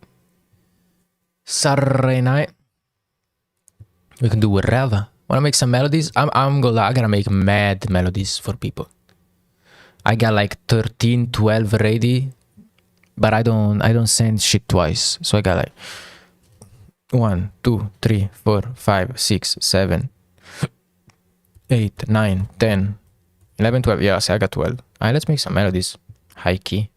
We can do whatever. Wanna make some melodies? I'm gonna lie, I gotta make mad melodies for people. I got like 13, 12 ready, but I don't send shit twice. So I got like 1, 2, 3, 4, 5, 6, 7, 8, 9, 10, 11, 12. Yeah, so I got 12. Alright, let's make some melodies. High key.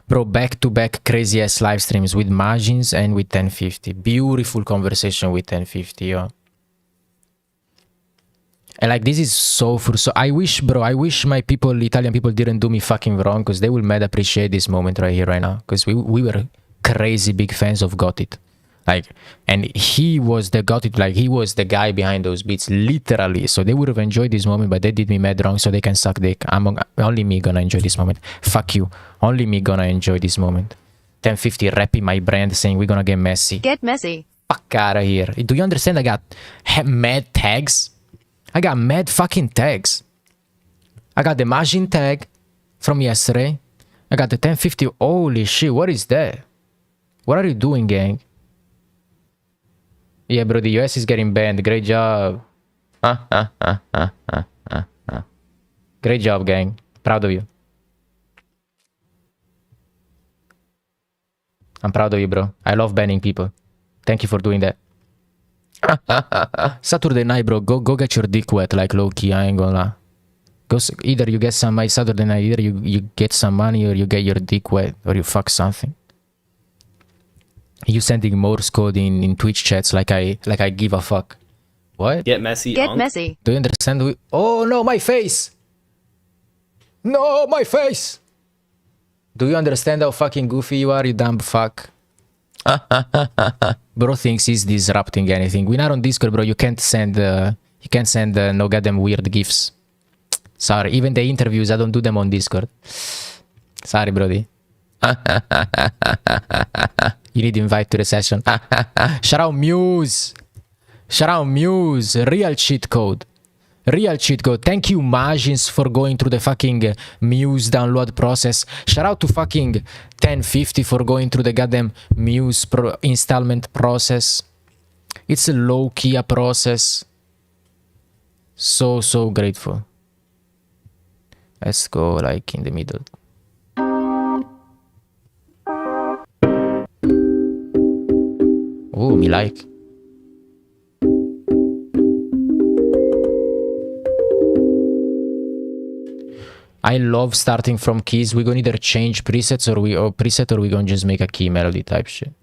Bro, back-to-back crazy-ass live streams with Majins and with 1050. Beautiful conversation with 1050, yo. And like, this is so I wish my people, Italian people, didn't do me fucking wrong, because they will mad appreciate this moment right here, right now. Because we were crazy big fans of Gotit. Like, and he was the Gotit, like he was the guy behind those beats, literally. So they would have enjoyed this moment, but they did me mad wrong, so they can suck dick. Only me gonna enjoy this moment. Fuck you. Only me gonna enjoy this moment. 1050 rapping my brand, saying we're gonna get messy. Get messy. Fuck out of here. Do you understand? I got mad tags. I got mad fucking tags. I got the Majin tag from yesterday. I got the 1050. Holy shit, what is that? What are you doing, gang? Yeah, bro, the US is getting banned. Great job. Great job, gang. Proud of you. I'm proud of you, bro. I love banning people. Thank you for doing that. Saturday night, bro. Go get your dick wet like Lucki. I ain't gonna lie. Either you get some Saturday night, either you get some money or you get your dick wet or you fuck something. You sending Morse code in Twitch chats like I give a fuck. What? Get messy. Get messy. Do you understand? Oh no, my face! No, my face! Do you understand how fucking goofy you are, you dumb fuck? Bro thinks he's disrupting anything. We're not on Discord, bro. You can't send no goddamn weird gifs. Sorry, even the interviews, I don't do them on Discord. Sorry, brody. You need invite to the session. Shout out Muse. Shout out Muse. Real cheat code. Real cheat code. Thank you, Majins, for going through the fucking Muse download process. Shout out to fucking 1050 for going through the goddamn Muse installment process. It's a low-key process. So grateful. Let's go like in the middle. Oh, me like. I love starting from keys. We're gonna either change presets or we're gonna just make a key melody type shit.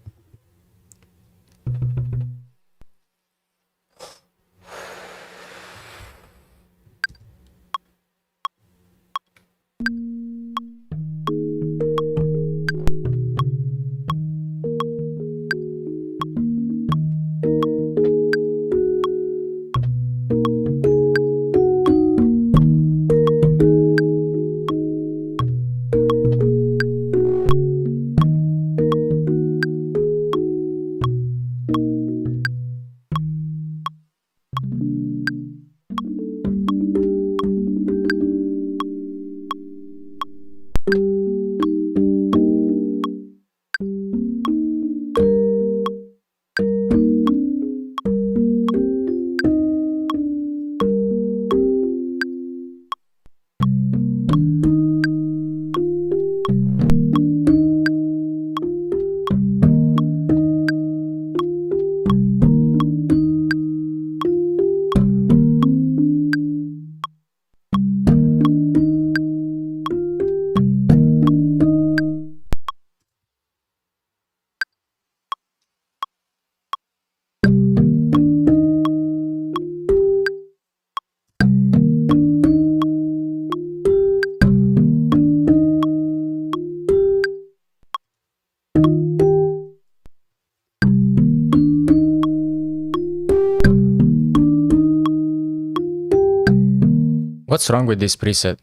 What's wrong with this preset?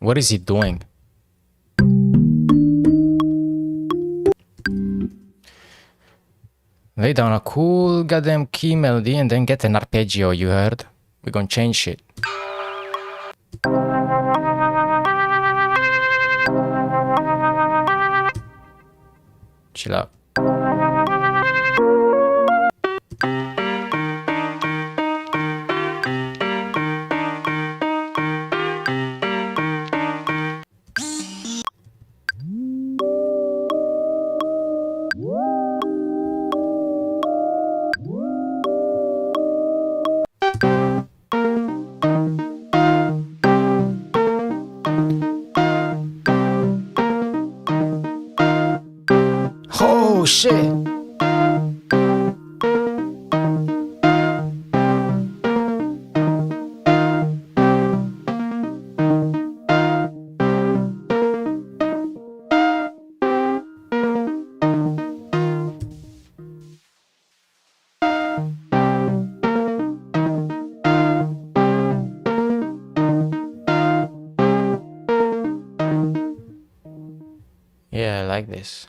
What is it doing? Lay down a cool goddamn key melody and then get an arpeggio, you heard? We're gonna change shit. Chill out. Oh shit. Yeah, I like this.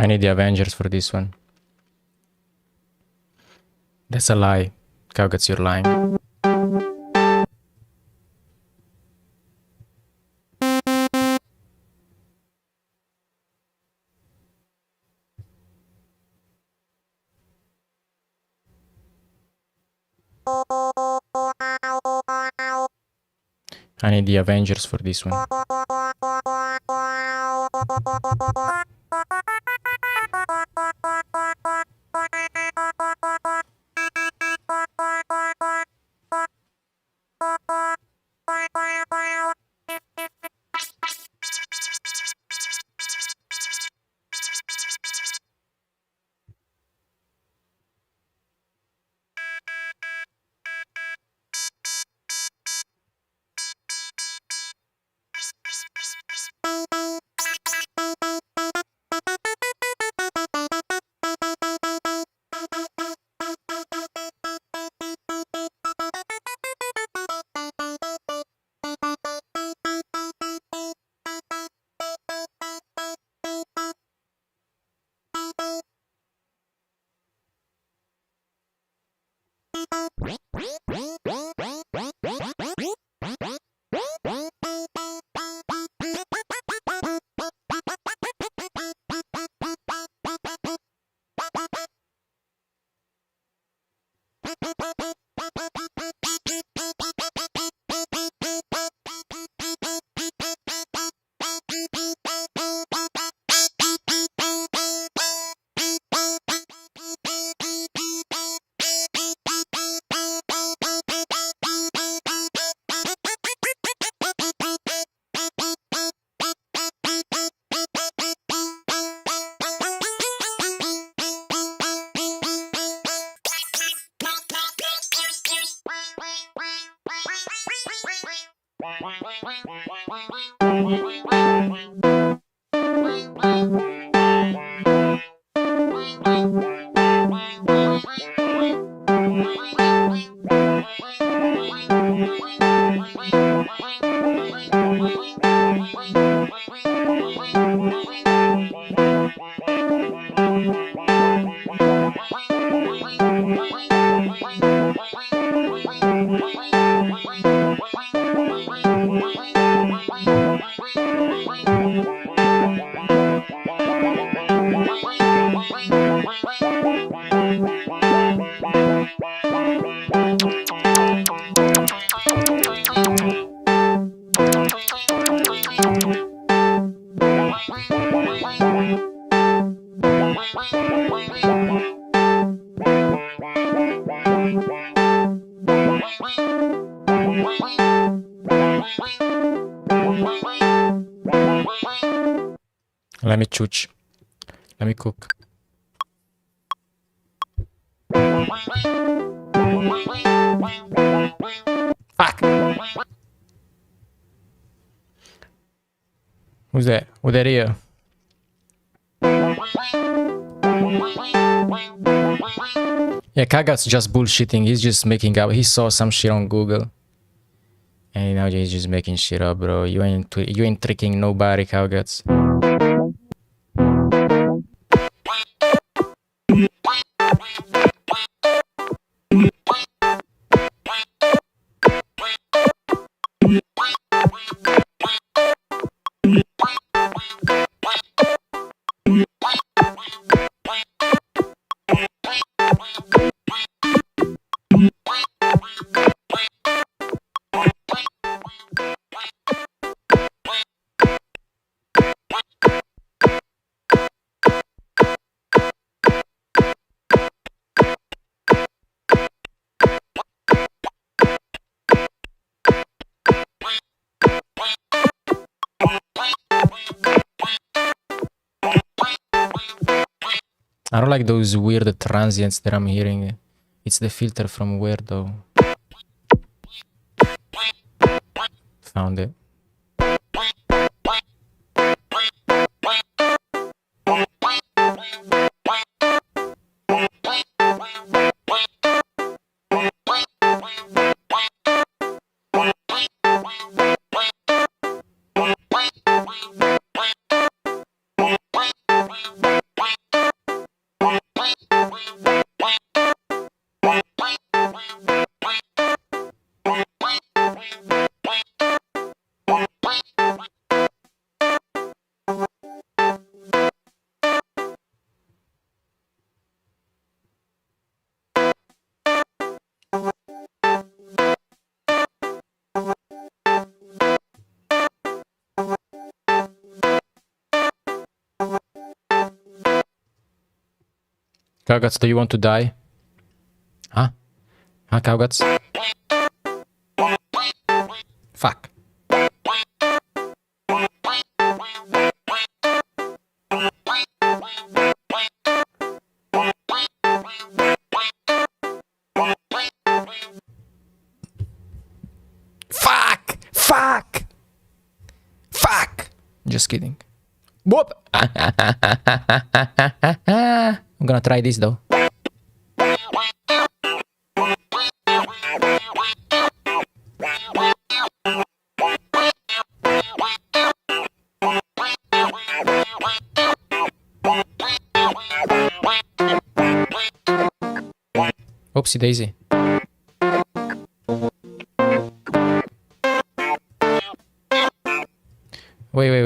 I need the Avengers for this one. That's a lie. Kaugatz, you're lying. I need the Avengers for this one. Let me chooch. Let me cook. Fuck! Who's that? With that ear? Yeah, Kaga's just bullshitting. He's just making up. He saw some shit on Google. And now he's just making shit up, bro. You ain't tricking nobody, Cowguts. I don't like those weird transients that I'm hearing. It's the filter from where though? Found it. Cowguts, do you want to die? Huh? Huh, Cowguts? Fuck. Fuck! Fuck! Fuck! Just kidding. Whoop! I'm gonna try this though. Oopsie daisy. Wait.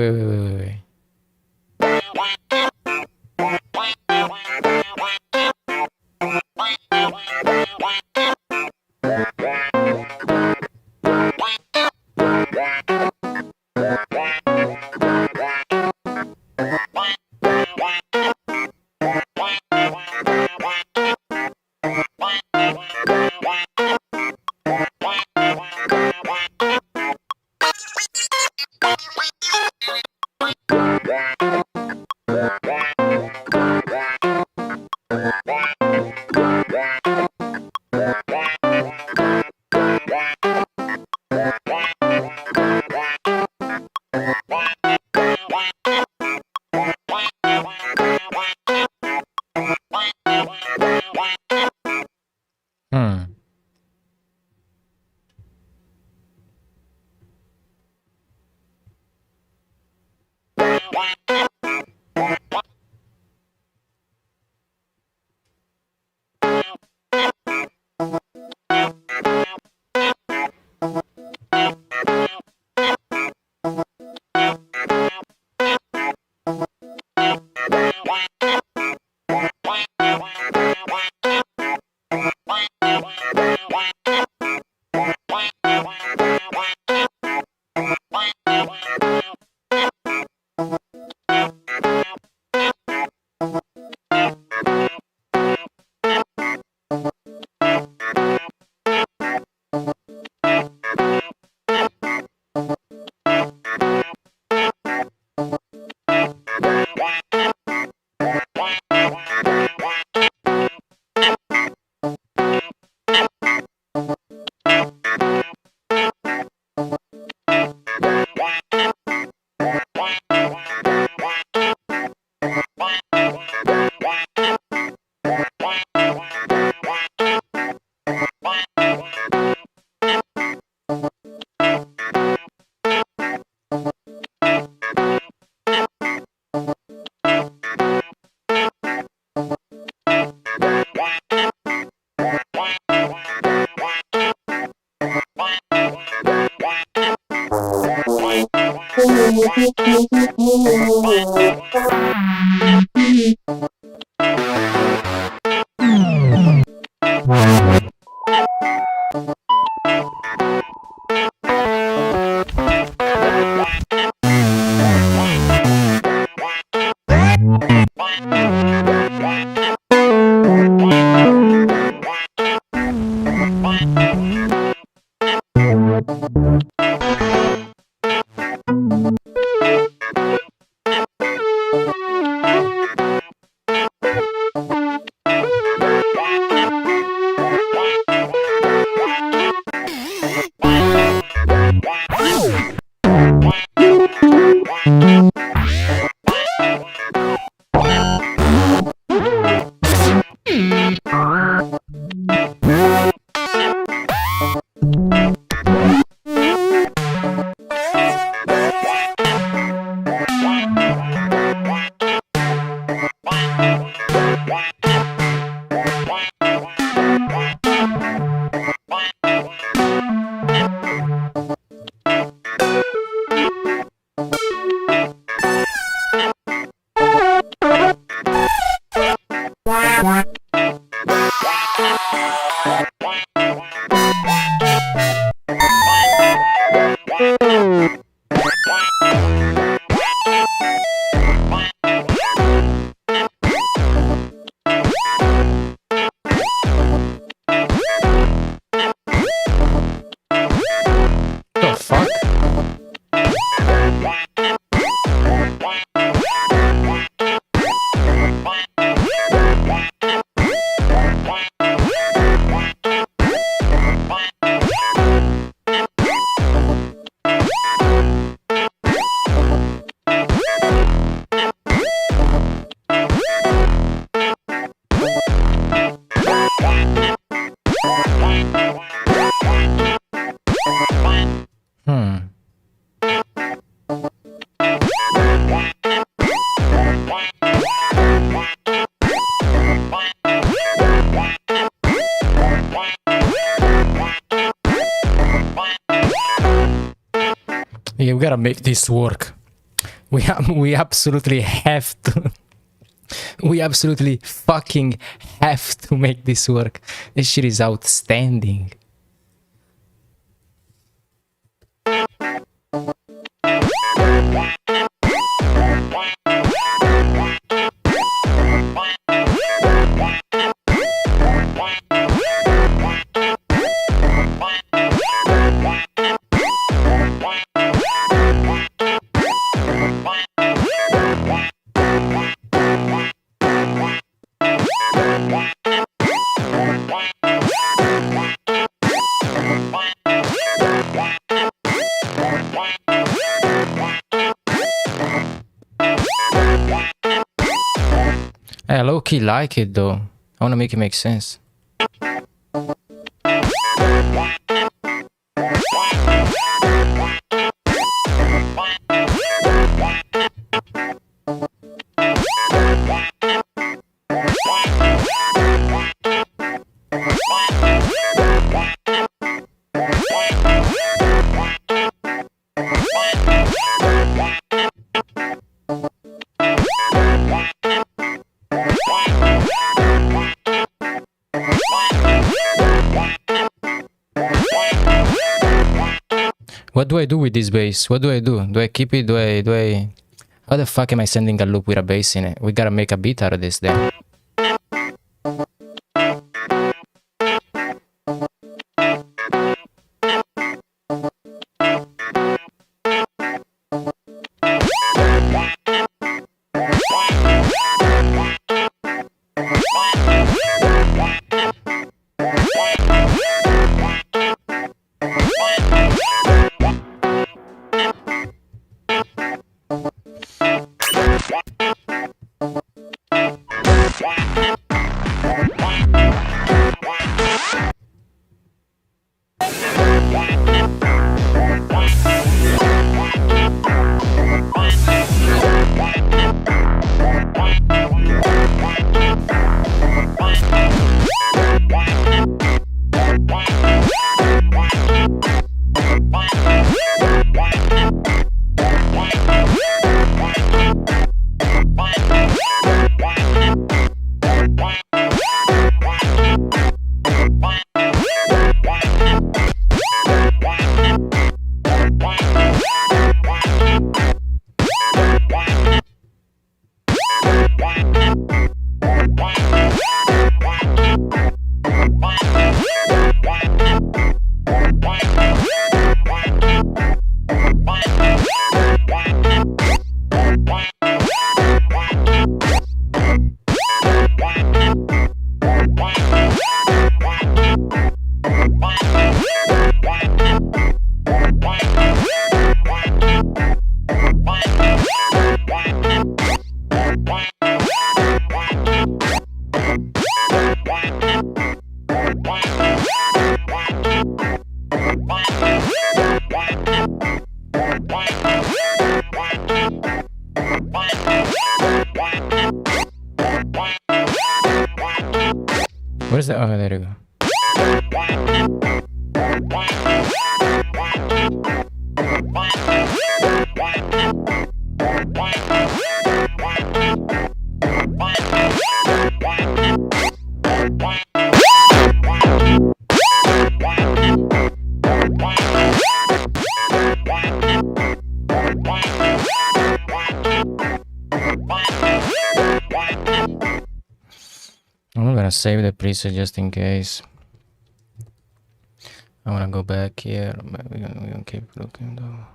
The fuck? Hmm. Yeah, we gotta make this work. We absolutely have to. We absolutely fucking have to make this work. This shit is outstanding. I low-key like it though. I wanna make it make sense. What do I do with this bass? What do I do? Do I keep it? Do I... How the fuck am I sending a loop with a bass in it? We gotta make a beat out of this then. Where's the? Oh, there you go. I'm gonna save the preset just in case. I wanna go back here, but we're gonna keep looking though.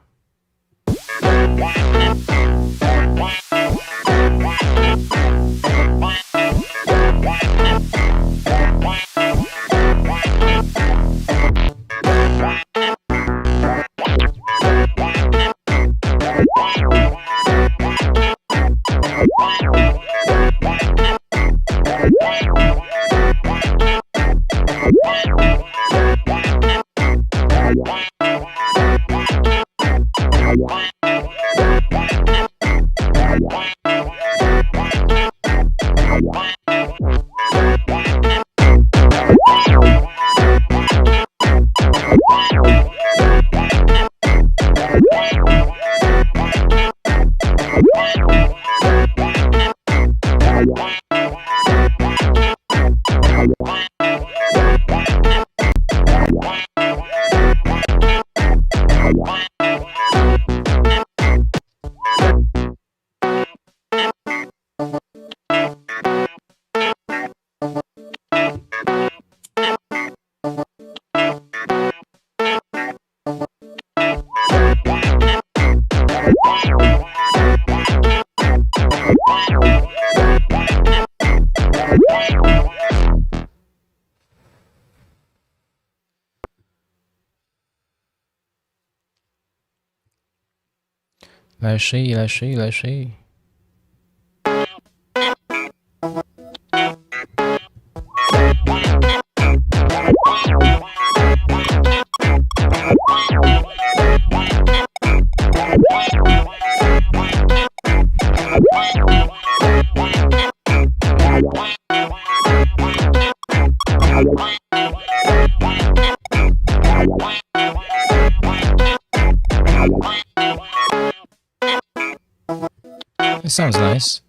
Let's see. It sounds nice.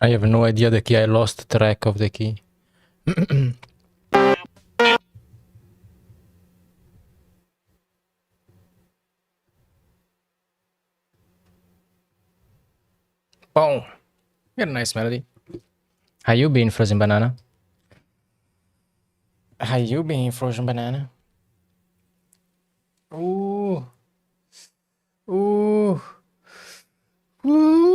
I have no idea the key. I lost track of the key. Boom. Got a nice melody. How you been, Frozen Banana? How you been, Frozen Banana? Ooh. Ooh. Ooh.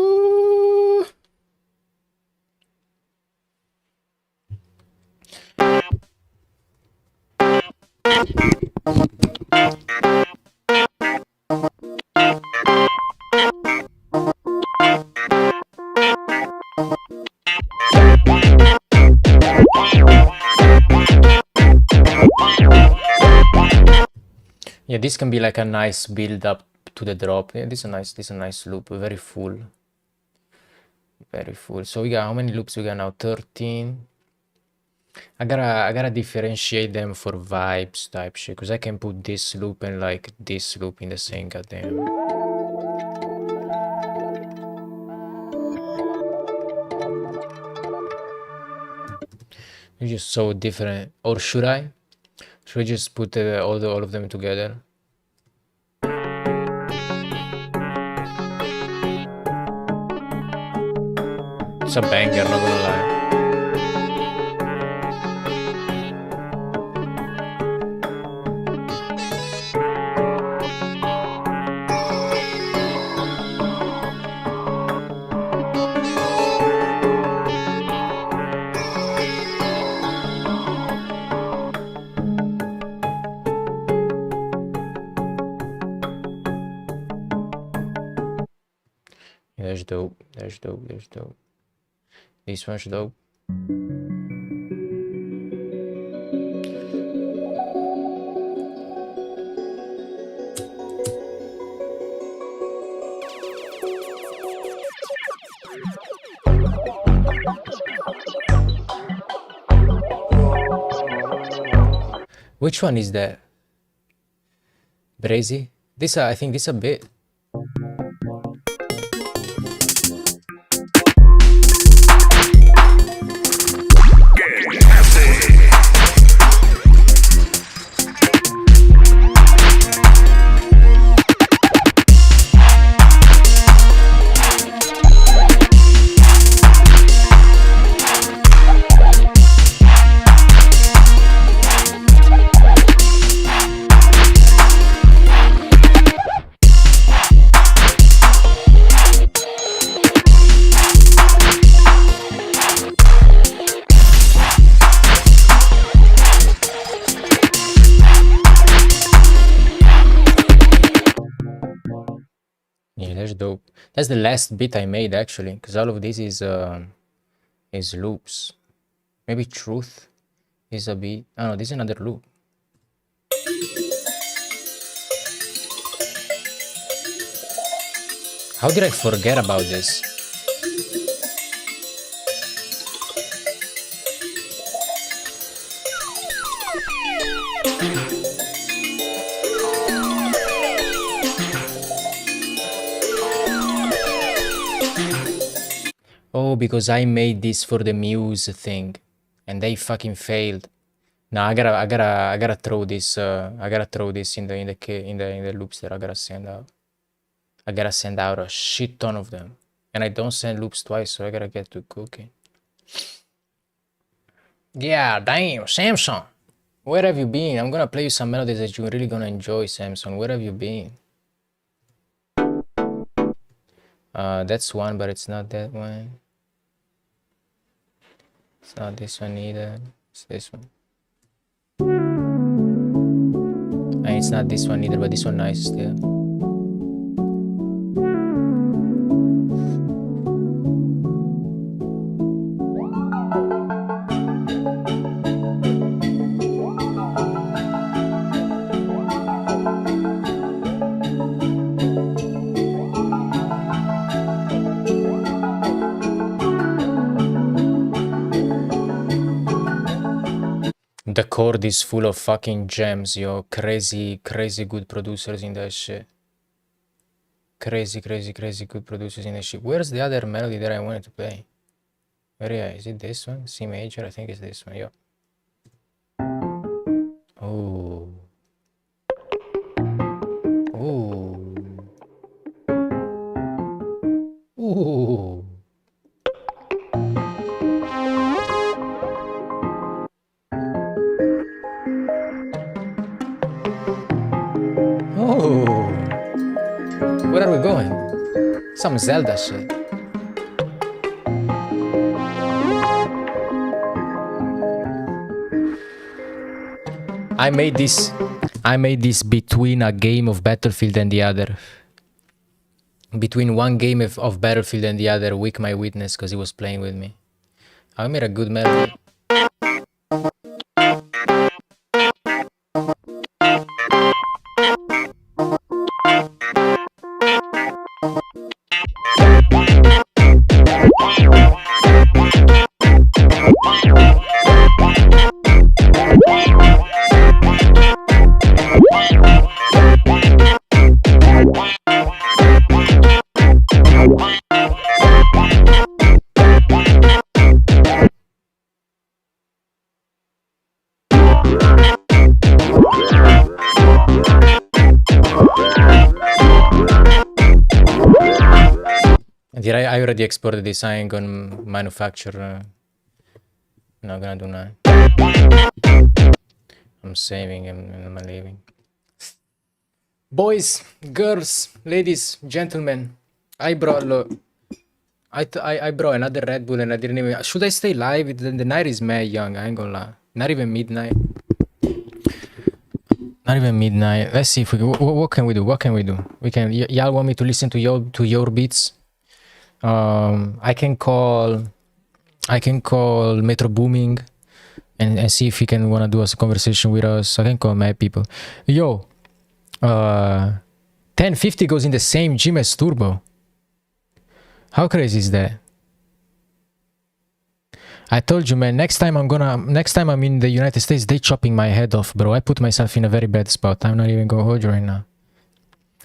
Yeah, this can be like a nice build up to the drop. Yeah, this is a nice loop, very full. Very full. So we got how many loops we got now? 13. I gotta differentiate them for vibes type shit, because I can put this loop and like this loop in the same goddamn. It's just so different. Or should I? Should I just put all of them together? It's a banger, not gonna lie. That's dope. That's dope. That's dope. This one's dope. Which one is that? Brazy? This I think this a bit. Yeah, that's dope. That's the last bit I made actually, because all of this is loops. Maybe Truth is a beat. Oh no, this is another loop. How did I forget about this? Oh, because I made this for the Muse thing, and they fucking failed. No, I gotta throw this. I gotta throw this in the loops that I gotta send out. I gotta send out a shit ton of them, and I don't send loops twice, so I gotta get to cooking. Yeah, damn, Samson, where have you been? I'm gonna play you some melodies that you're really gonna enjoy, Samson. Where have you been? That's one, but it's not that one. It's not this one either. It's this one. And it's not this one either, but this one nice still. The chord is full of fucking gems, yo. Crazy good producers in that shit. Crazy good producers in that shit. Where's the other melody that I wanted to play? Where is it? This one? C major? I think it's this one, yo. Oh. Ooh. Ooh. Oh, where are we going? Some Zelda shit. I made this between a game of Battlefield and the other. Between one game of Battlefield and the other, Wick my witness, because he was playing with me. I made a good melody. I already exported this. I ain't gonna manufacture. Not gonna do that. I'm saving and I'm leaving. Boys, girls, ladies, gentlemen, I brought I brought another Red Bull and I didn't even. Should I stay live? The night is mad young. I ain't gonna lie. Not even midnight. Not even midnight. Let's see if we. What can we do? What can we do? We can. Y'all want me to listen to your beats? I can call Metro Booming and see if he can wanna do a conversation with us. I can call mad people. Yo, 10FIFTY goes in the same gym as Turbo. How crazy is that? I told you, man, next time I'm in the United States, they chopping my head off, bro. I put myself in a very bad spot. I'm not even gonna hold you right now.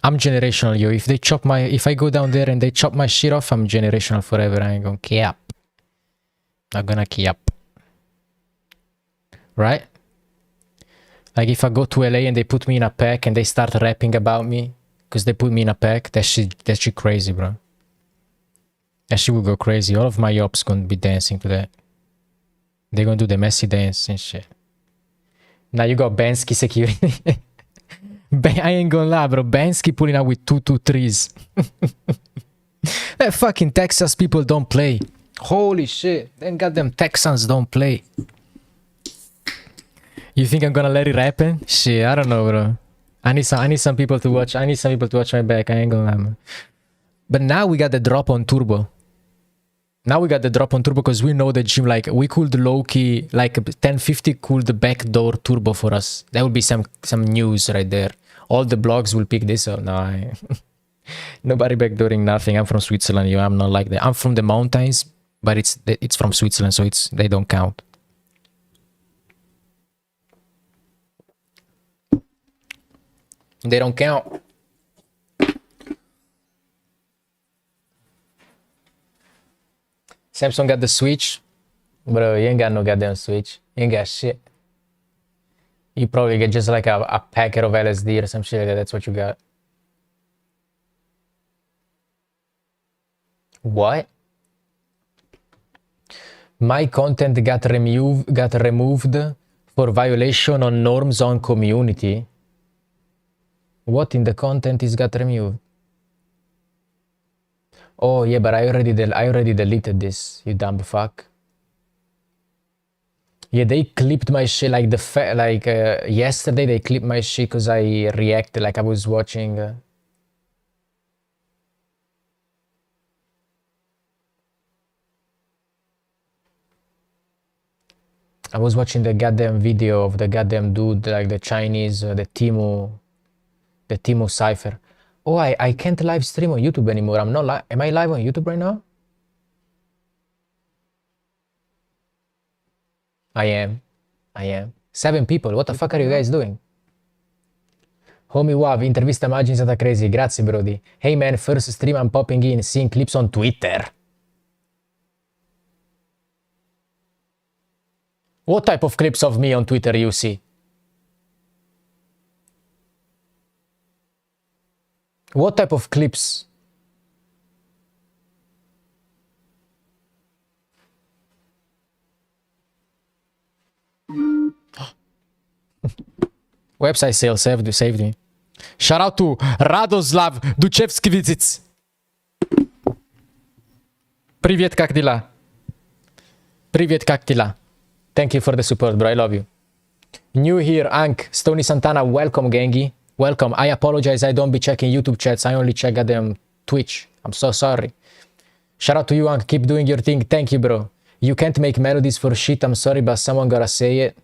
I'm generational, yo. If I go down there and they chop my shit off, I'm generational forever. I ain't gonna cap. Not gonna cap. Right? Like if I go to LA and they put me in a pack and they start rapping about me because they put me in a pack, that shit crazy, bro. That shit will go crazy. All of my ops gonna be dancing to that. They're gonna do the messy dance and shit. Now you got Bansky security. I ain't gonna lie, bro. Bansky pulling out with 223s. That fucking Texas people don't play. Holy shit. Them goddamn Texans don't play. You think I'm gonna let it happen? Shit, I don't know, bro. I need some people to watch. I need some people to watch my back. I ain't gonna lie, man. But now we got the drop on Turbo. Now we got the drop on Turbo because we know the gym. Like we could low-key, like 10FIFTY could backdoor Turbo for us. That would be some news right there. All the blogs will pick this up. No, nobody backdooring nothing. I'm from Switzerland. Yo, I'm not like that. I'm from the mountains, but it's from Switzerland, so they don't count. They don't count. Samsung got the Switch. Bro, you ain't got no goddamn Switch. You ain't got shit. You probably get just like a packet of LSD or some shit like that. That's what you got. What? My content got removed for violation on norms on community. What in the content is got removed? Oh yeah, but I already deleted this, you dumb fuck. Yeah, they clipped my shit like yesterday. They clipped my shit because I reacted like I was watching. I was watching the goddamn video of the goddamn dude, like the Chinese, the Timo cipher. Oh, I can't live stream on YouTube anymore. I'm not live. Am I live on YouTube right now? I am. 7 people. What the fuck are you guys doing? Homie Wav, intervista immagini stata crazy. Grazie, Brody. Hey man, first stream I'm popping in, seeing clips on Twitter. What type of clips of me on Twitter you see? What type of clips? Website sales saved me. Shout out to Radoslav Duchevskivicic. Привет, как дела? Привет, как дела? Thank you for the support, bro. I love you. New here, Ank. Stony Santana, welcome, Gengi. Welcome. I apologize, I don't be checking YouTube chats. I only check goddamn Twitch. I'm so sorry. Shout out to you, Ank. Keep doing your thing. Thank you, bro. You can't make melodies for shit. I'm sorry, but someone gotta say it.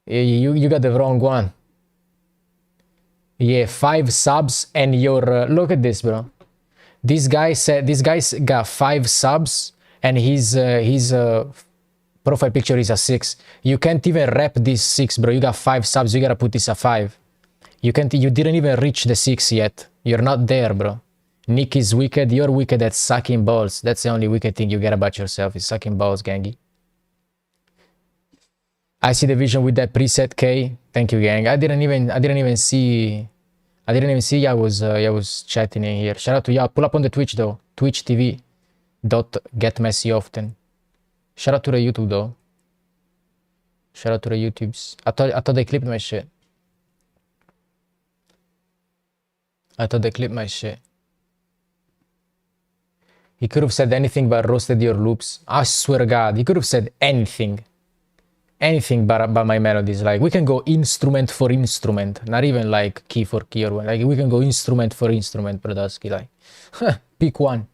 You got the wrong one. Yeah, 5 subs and your... look at this, bro. This guy's got 5 subs and his profile picture is a 6. You can't even rep this 6, bro. You got 5 subs. You gotta put this a 5. You didn't even reach the 6 yet. You're not there, bro. Nick is wicked. You're wicked at sucking balls. That's the only wicked thing you get about yourself is sucking balls, Gangi. I see the vision with that preset, K. Thank you, gang. I didn't even see I was chatting in here. Shout out to y'all. Pull up on the Twitch though. Twitch TV. Get messy often. Shout out to the YouTube though. Shout out to the YouTubes. I thought they clipped my shit. He could have said anything but roasted your loops. I swear to God, he could have said anything. Anything but my melodies. Like, we can go instrument for instrument. Not even like key for key or what. Like, we can go instrument for instrument, Brodowski. Like, pick one.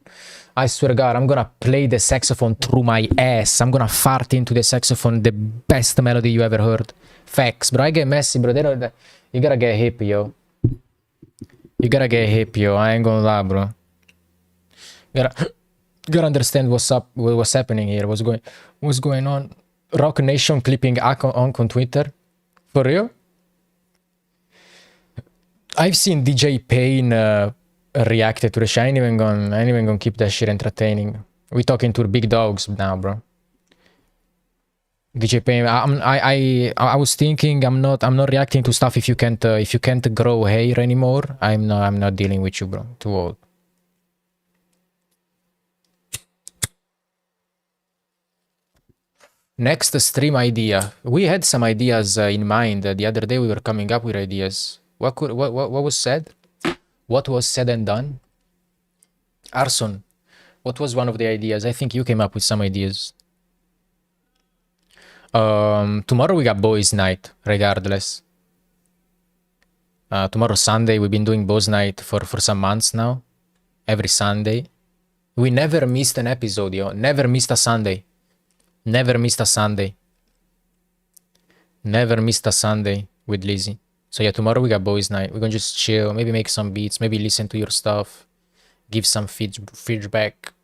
I swear to God, I'm gonna play the saxophone through my ass. I'm gonna fart into the saxophone the best melody you ever heard. Facts, bro. I get messy, bro. You gotta get hip, yo. You gotta get hip, yo. I ain't gonna lie, bro. You gotta understand what's happening here. What's going on? Rock Nation clipping on Twitter. For real? I've seen DJ Payne reacted to the shit. I ain't even gonna keep that shit entertaining. We talking to big dogs now, bro. DJ Payne, I was thinking I'm not reacting to stuff if you can't grow hair anymore. I'm not dealing with you, bro. Too old. Next stream idea. We had some ideas in mind. The other day we were coming up with ideas. What was said? What was said and done? Arson, what was one of the ideas? I think you came up with some ideas. Tomorrow we got boys night, regardless. Tomorrow Sunday, we've been doing boys night for some months now. Every Sunday. We never missed an episode, yo. Never missed a Sunday. Never missed a Sunday. Never missed a Sunday with Lizzie. So yeah, tomorrow we got boys night. We're gonna just chill, maybe make some beats, maybe listen to your stuff, give some feedback.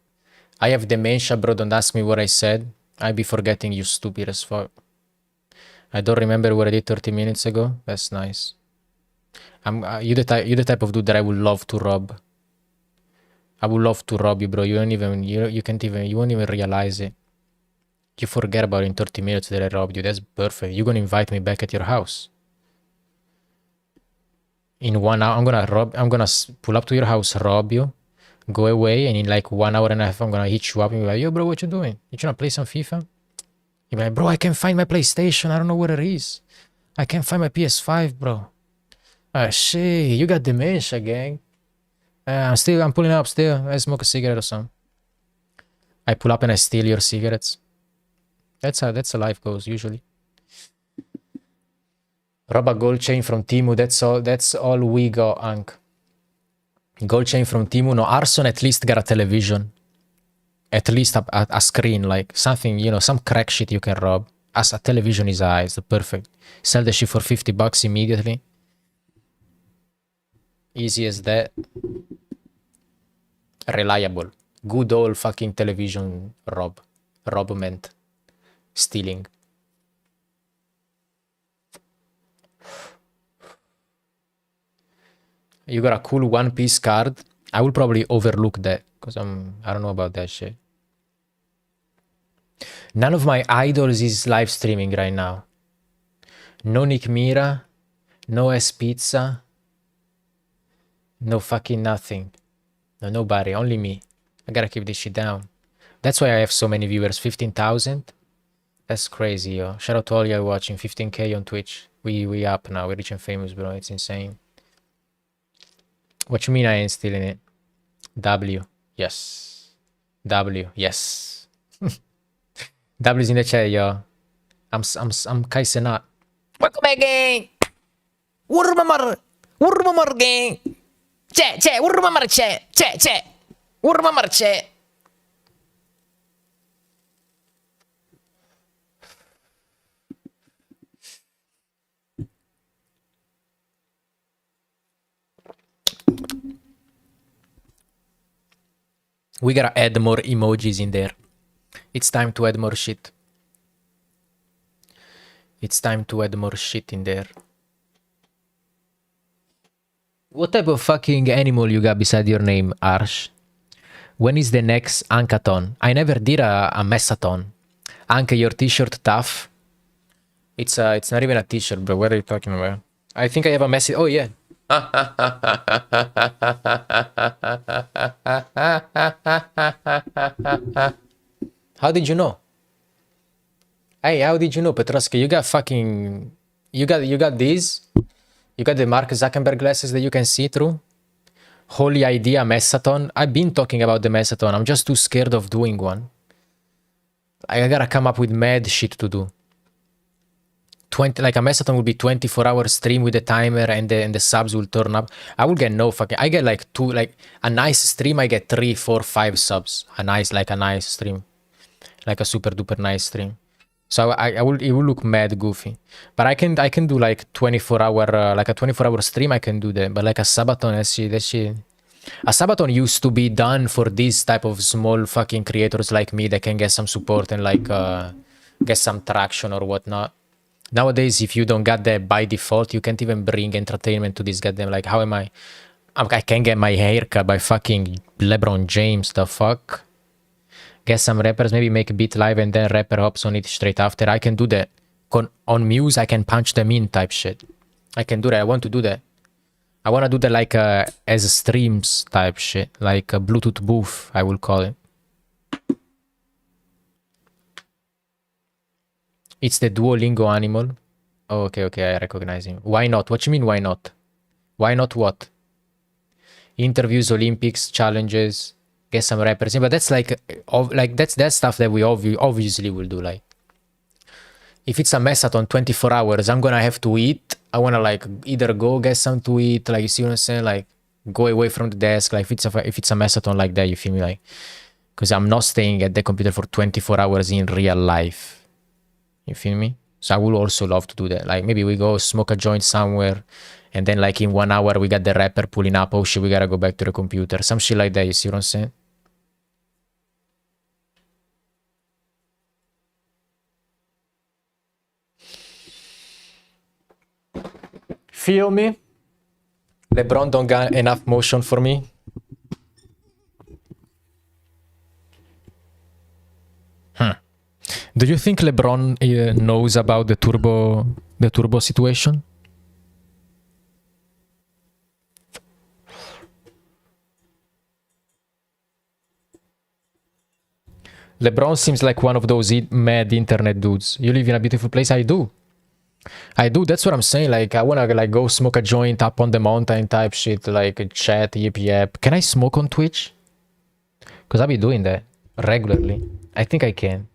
I have dementia, bro. Don't ask me what I said. I be forgetting, you stupid as fuck. I don't remember what I did 30 minutes ago. That's nice. You the type of dude that I would love to rob. I would love to rob you, bro. You won't even realize it. You forget about it in 30 minutes that I robbed you. That's perfect. You're gonna invite me back at your house. In 1 hour, I'm gonna pull up to your house, rob you, go away, and in like 1 hour and a half, I'm gonna hit you up and be like, yo, bro, what you doing? You trying to play some FIFA? You're like, bro, I can't find my PlayStation. I don't know where it is. I can't find my PS5, bro. Ah, shit, you got dementia, gang. I'm pulling up still. I smoke a cigarette or something. I pull up and I steal your cigarettes. That's how life goes usually. Rob a gold chain from Timu. That's all we got, Ank. Gold chain from Timu. No, Arson at least got a television. At least a screen, like something, you know, some crack shit you can rob. As a television is the perfect. Sell the shit for $50 immediately. Easy as that. Reliable. Good old fucking television robment. Stealing. You got a cool One Piece card. I will probably overlook that because I don't know about that shit. None of my idols is live streaming right now. No Nick Mira, no S Pizza, no fucking nothing. No, nobody, only me. I gotta keep this shit down. That's why I have so many viewers. 15,000. That's crazy, yo. Shout out to all y'all watching. 15k on Twitch. We up now. We're rich and famous, bro. It's insane. What you mean I ain't stealing it? W. Yes. W. Yes. W's in the chat, yo. I'm Kaisenat. Welcome back, gang. Urmamar, gang. Che, urmamar, che. Urmamar, che. We gotta add more emojis in there. It's time to add more shit. It's time to add more shit in there. What type of fucking animal you got beside your name, Arsh? When is the next Ankathon? I never did a Messathon. Anka, your t-shirt tough? It's not even a t-shirt, bro. What are you talking about? I think I have a message. Oh, yeah. How did you know? Hey, how did you know, Petroska? You got fucking... You got these? You got the Mark Zuckerberg glasses that you can see through? Holy idea, Messathon. I've been talking about the Messathon. I'm just too scared of doing one. I gotta come up with mad shit to do. 20, like a Messathon would be 24-hour stream with a timer and the subs will turn up. I will get no fucking... I get like two, like a nice stream, I get 3, 4, 5 subs. A nice stream. Like a super duper nice stream. So it will look mad goofy. But I can do like 24-hour, like a 24-hour stream, I can do that. But like a Sabaton, that shit. A Sabaton used to be done for these type of small fucking creators like me that can get some support and like get some traction or whatnot. Nowadays, if you don't get that by default, you can't even bring entertainment to this goddamn. Like, how am I? I can get my hair cut by fucking LeBron James. The fuck? Get some rappers, maybe make a beat live and then rapper hops on it straight after. I can do that. On Muse, I can punch them in type shit. I can do that. I want to do that. I want to do that like as streams type shit. Like a Bluetooth booth, I will call it. It's the Duolingo animal. Oh, okay, I recognize him. Why not? What you mean, why not? Why not what? Interviews, Olympics, challenges, get some rappers in. But that's like that's stuff that we obviously will do. Like, if it's a Messathon 24 hours, I'm gonna have to eat. I wanna like either go get some to eat, like, you see what I'm saying? Like, go away from the desk. Like, if it's a Messathon like that, you feel me? Like, because I'm not staying at the computer for 24 hours in real life. You feel me? So I would also love to do that. Like, maybe we go smoke a joint somewhere, and then like in 1 hour we got the rapper pulling up. Oh shit, we gotta go back to the computer. Some shit like that. You see what I'm saying? Feel me? LeBron don't got enough motion for me. Do you think LeBron knows about the turbo situation? LeBron seems like one of those mad internet dudes. You live in a beautiful place? I do. That's what I'm saying. Like, I wanna like go smoke a joint up on the mountain type shit, like chat, yip. Can I smoke on Twitch? Because I'll be doing that regularly. I think I can.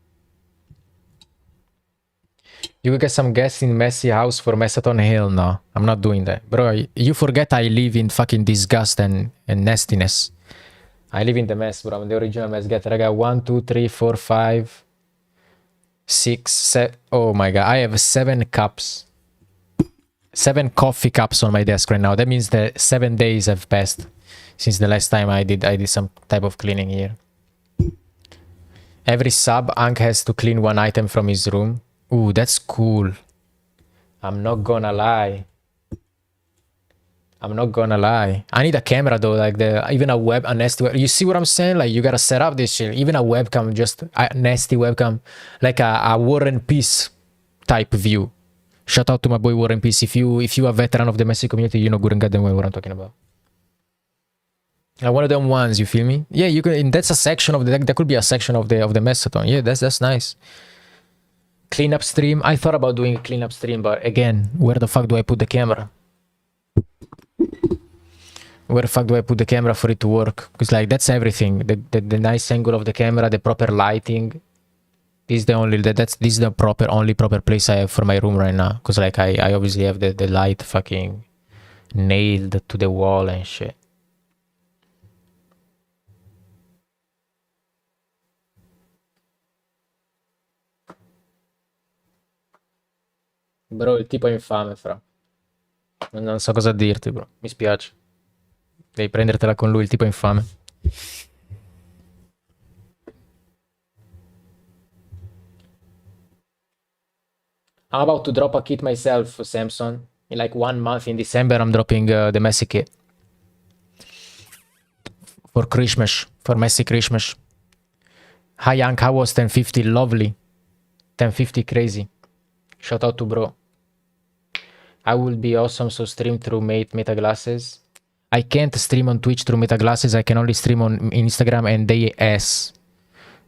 You will get some guests in messy house for Messathon? Hell no. I'm not doing that. Bro, you forget I live in fucking disgust and nastiness. I live in the mess, bro. I'm the original mess getter. I got 1, 2, 3, 4, 5, 6, 7. Oh my god. I have 7 cups. 7 coffee cups on my desk right now. That means that 7 days have passed since the last time I did some type of cleaning here. Every sub, Ank has to clean 1 item from his room. Ooh, that's cool. I'm not gonna lie. I need a camera though, like even a nasty web. You see what I'm saying? Like, you gotta set up this shit. Even a webcam, just a nasty webcam, like a War and Peace type view. Shout out to my boy War and Peace. If you are a veteran of the Messi community, you know good and goddamn well what I'm talking about. Like one of them ones, you feel me? Yeah, you can. That's a section of the. That could be a section of the Messathon. Yeah, that's nice. Cleanup stream. I thought about doing a cleanup stream, but again, where the fuck do I put the camera? Where the fuck do I put the camera for it to work? Because like that's everything. The nice angle of the camera, the proper lighting. This is the only this is the only proper place I have for my room right now. Cause like I obviously have the light fucking nailed to the wall and shit. Bro, il tipo è infame, fra. Non so cosa dirti, bro. Mi spiace. Devi prendertela con lui, il tipo è infame. I'm about to drop a kit myself, Samson. In like 1 month in December, I'm dropping the Messi kit. For Christmas. For Messi Christmas. Hi, Young. How was 1050? Lovely. 1050 crazy. Shout out to bro. I will be awesome, so stream through Meta Glasses. I can't stream on Twitch through Meta Glasses. I can only stream on Instagram, and they ass.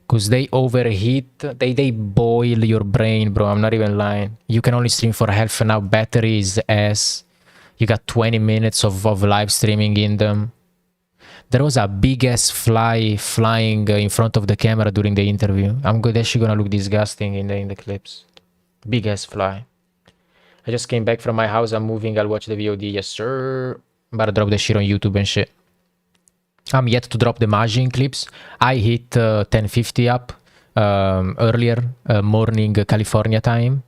Because they overheat, they boil your brain, bro. I'm not even lying. You can only stream for half an hour. Battery is ass. You got 20 minutes of live streaming in them. There was a big ass fly flying in front of the camera during the interview. I'm good. Actually gonna look disgusting in the clips. Big ass fly. I just came back from my house. I'm moving. I'll watch the VOD. Yes, sir. I'm about to drop the shit on YouTube and shit. I'm yet to drop the Majin clips. I hit 1050 up earlier morning California time,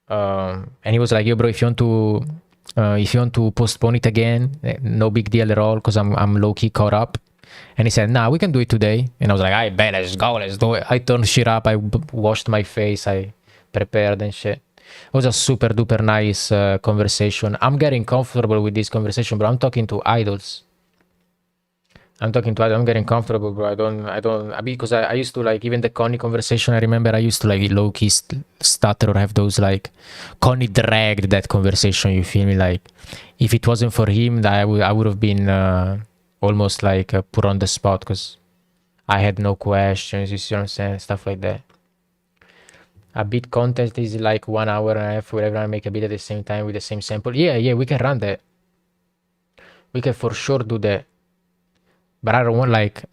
and he was like, "Yo, bro, if you want to postpone it again, no big deal at all, because I'm low key caught up." And he said, "Nah, we can do it today." And I was like, "I bet, let's go, let's do it." I turned shit up. I washed my face. I prepared and shit. It was a super duper nice conversation. I'm getting comfortable with this conversation, bro. I'm talking to idols. I'm getting comfortable, bro. I don't, because I used to like, even the Connie conversation, I remember I used to like low-key stutter or have those like, Connie dragged that conversation, you feel me? Like, if it wasn't for him, I would have been almost like put on the spot, because I had no questions, you see what I'm saying? Stuff like that. A beat contest is like 1 hour and a half, wherever I make a beat at the same time with the same sample. Yeah, we can run that. We can for sure do that. But I don't want, like,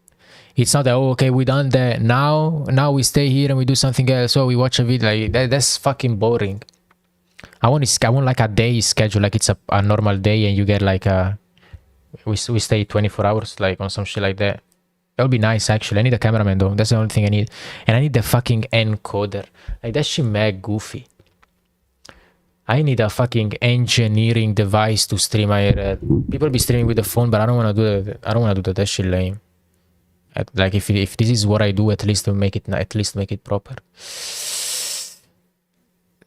it's not that, oh, okay, we done that, now we stay here and we do something else, so we watch a video, like, that's fucking boring. I want like a day schedule, like it's a normal day, and you get like we stay 24 hours, like, on some shit like that. That would be nice, actually. I need a cameraman, though. That's the only thing I need. And I need the fucking encoder. Like, that shit mad goofy. I need a fucking engineering device to stream IRL. People be streaming with the phone, but I don't want to do that. I don't want to do that. That shit lame. Like, if this is what I do, at least make it proper.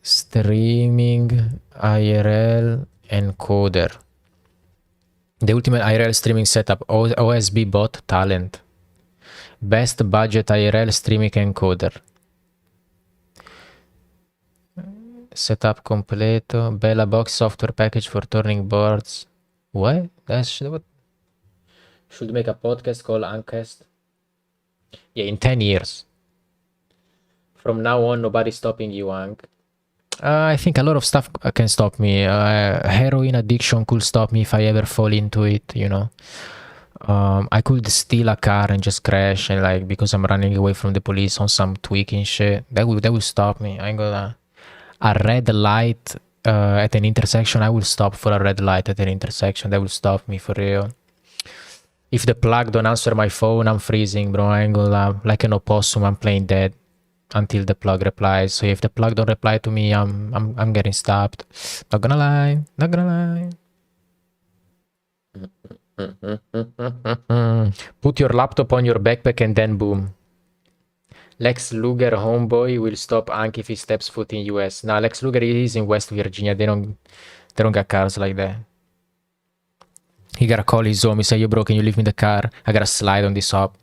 Streaming IRL encoder. The ultimate IRL streaming setup. OSB bot talent. Best budget IRL streaming encoder. Setup completo. Bella box software package for turning boards. What? That's what? Should make a podcast called Uncast. Yeah, in 10 years. From now on, nobody's stopping you, Ank. I think a lot of stuff can stop me. Heroin addiction could stop me if I ever fall into it, you know. I could steal a car and just crash, and like, because I'm running away from the police on some tweaking shit. That would stop me. I ain't gonna. A red light at an intersection, I will stop for a red light at an intersection. That will stop me for real. If the plug don't answer my phone, I'm freezing, bro. I ain't gonna, like an opossum, I'm playing dead until the plug replies. So if the plug don't reply to me, I'm getting stopped. Not gonna lie. Put your laptop on your backpack and then boom. Lex Luger homeboy will stop Anki if he steps foot in US. Nah, Lex Luger is in West Virginia. They don't got cars like that. He gotta call his homie, say, "Yo, bro, can you leave me the car? I gotta slide on this hop."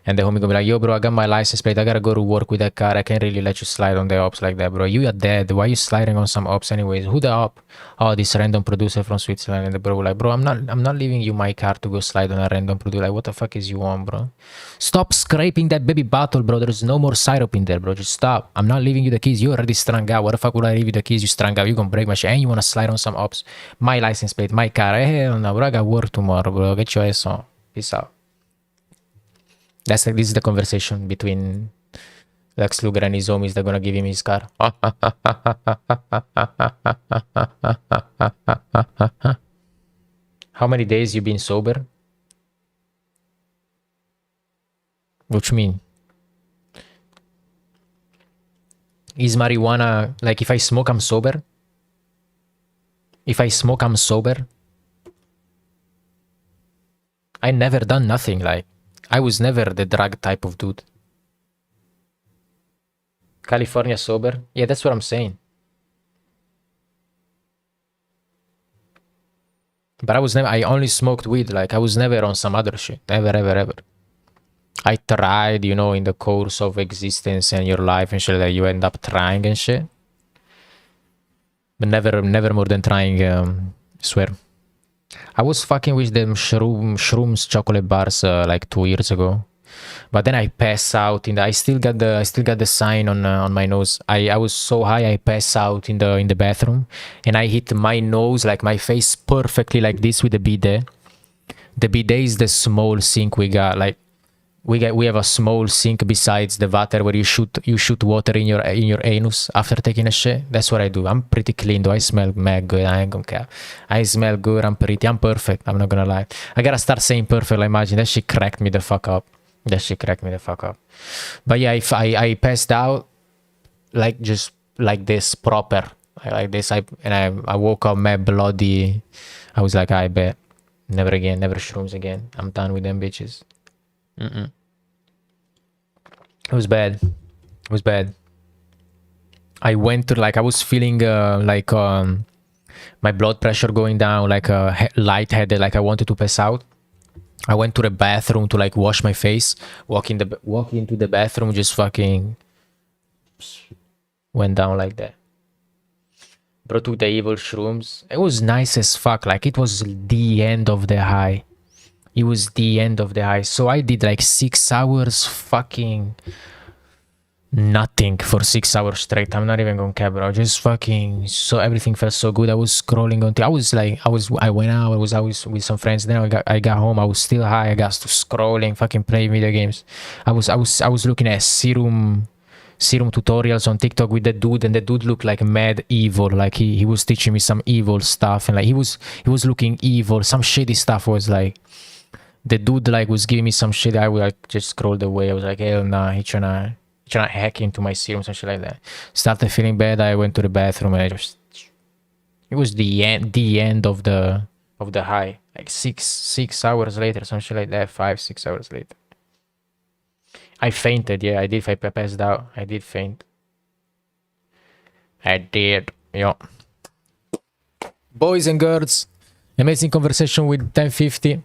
And the homie gonna be like, "Yo, bro, I got my license plate. I gotta go to work with that car. I can't really let you slide on the ops like that, bro. You are dead. Why are you sliding on some ops anyways? Who the op? Oh, this random producer from Switzerland." And the bro like, "Bro, I'm not leaving you my car to go slide on a random producer. Like, what the fuck is you on, bro? Stop scraping that baby bottle, bro. There's no more syrup in there, bro. Just stop. I'm not leaving you the keys. You already strung out. What the fuck would I leave you the keys? You strung out. You gonna break my shit. And you wanna slide on some ops. My license plate, my car. Hell no, bro. I got work tomorrow, bro. Get your ass on. Peace out." This is the conversation between Lex Luger and his homies, they're gonna give him his car. How many days you been sober? What you mean? Is marijuana, like if I smoke, I'm sober? If I smoke, I'm sober? I never done nothing, like, I was never the drug type of dude. California sober? Yeah, that's what I'm saying. But I was never, I only smoked weed, like, I was never on some other shit. Never, ever, ever. I tried, you know, in the course of existence and your life and shit, like, you end up trying and shit. But never more than trying, swear. I was fucking with them shrooms chocolate bars like 2 years ago, but then I passed out I still got the sign on my nose. I was so high I passed out in the bathroom, and I hit my nose, like my face, perfectly like this with the bidet. The bidet is the small sink we got. Like we have a small sink besides the water where you shoot water in your anus after taking a shit. That's what I do. I'm pretty clean though. I smell mad good. I ain't gonna care. I smell good. I'm perfect. I'm not gonna lie. I gotta start saying perfect. Like, imagine that shit cracked me the fuck up. But yeah, if I passed out like just like this proper, like this. I woke up mad bloody. I was like, I bet never again, never shrooms again. I'm done with them bitches. It was bad. I went to, like, I was feeling like my blood pressure going down, like lightheaded, like I wanted to pass out. I went to the bathroom to like wash my face. Walk into the bathroom, just fucking went down like that. Bro took the evil shrooms. It was nice as fuck. Like, it was the end of the high. So I did like 6 hours fucking nothing for 6 hours straight. I'm not even gonna care, bro. Just fucking, so everything felt so good. I was scrolling on I went out, I was with some friends. Then I got home, I was still high. I got to scrolling, fucking playing video games. I was looking at serum tutorials on TikTok with the dude, and the dude looked like mad evil. Like he was teaching me some evil stuff, and like he was looking evil. Some shady stuff was like, the dude like was giving me some shit. I would like just scrolled away. I was like, hell nah, he tryna hack into my serums and shit like that. Started feeling bad. I went to the bathroom, and it was the end of the high. Like 6 hours later, some shit like that. 5-6 hours later, I fainted. Yeah, I did. I passed out. I did faint. I did. Yeah. Boys and girls, amazing conversation with 10FIFTY.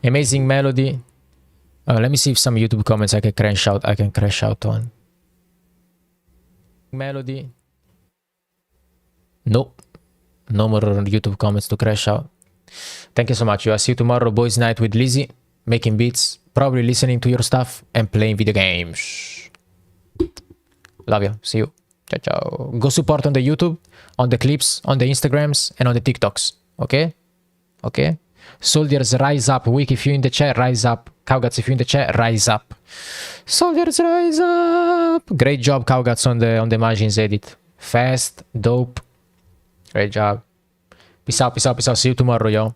Amazing melody. Let me see if some YouTube comments I can crash out on. Melody. Nope. No more YouTube comments to crash out. Thank you so much. I'll see you tomorrow, boys night with Lizzie. Making beats, probably listening to your stuff and playing video games. Love you. See you. Ciao, ciao. Go support on the YouTube, on the clips, on the Instagrams, and on the TikToks. Okay? Okay? Soldiers, rise up. Wick, if you're in the chat, rise up. Cowguts, if you're in the chat, rise up. Soldiers, rise up. Great job, Cowguts, on the Majin's edit. Fast, dope. Great job. Peace out, peace out, peace out. See you tomorrow, yo.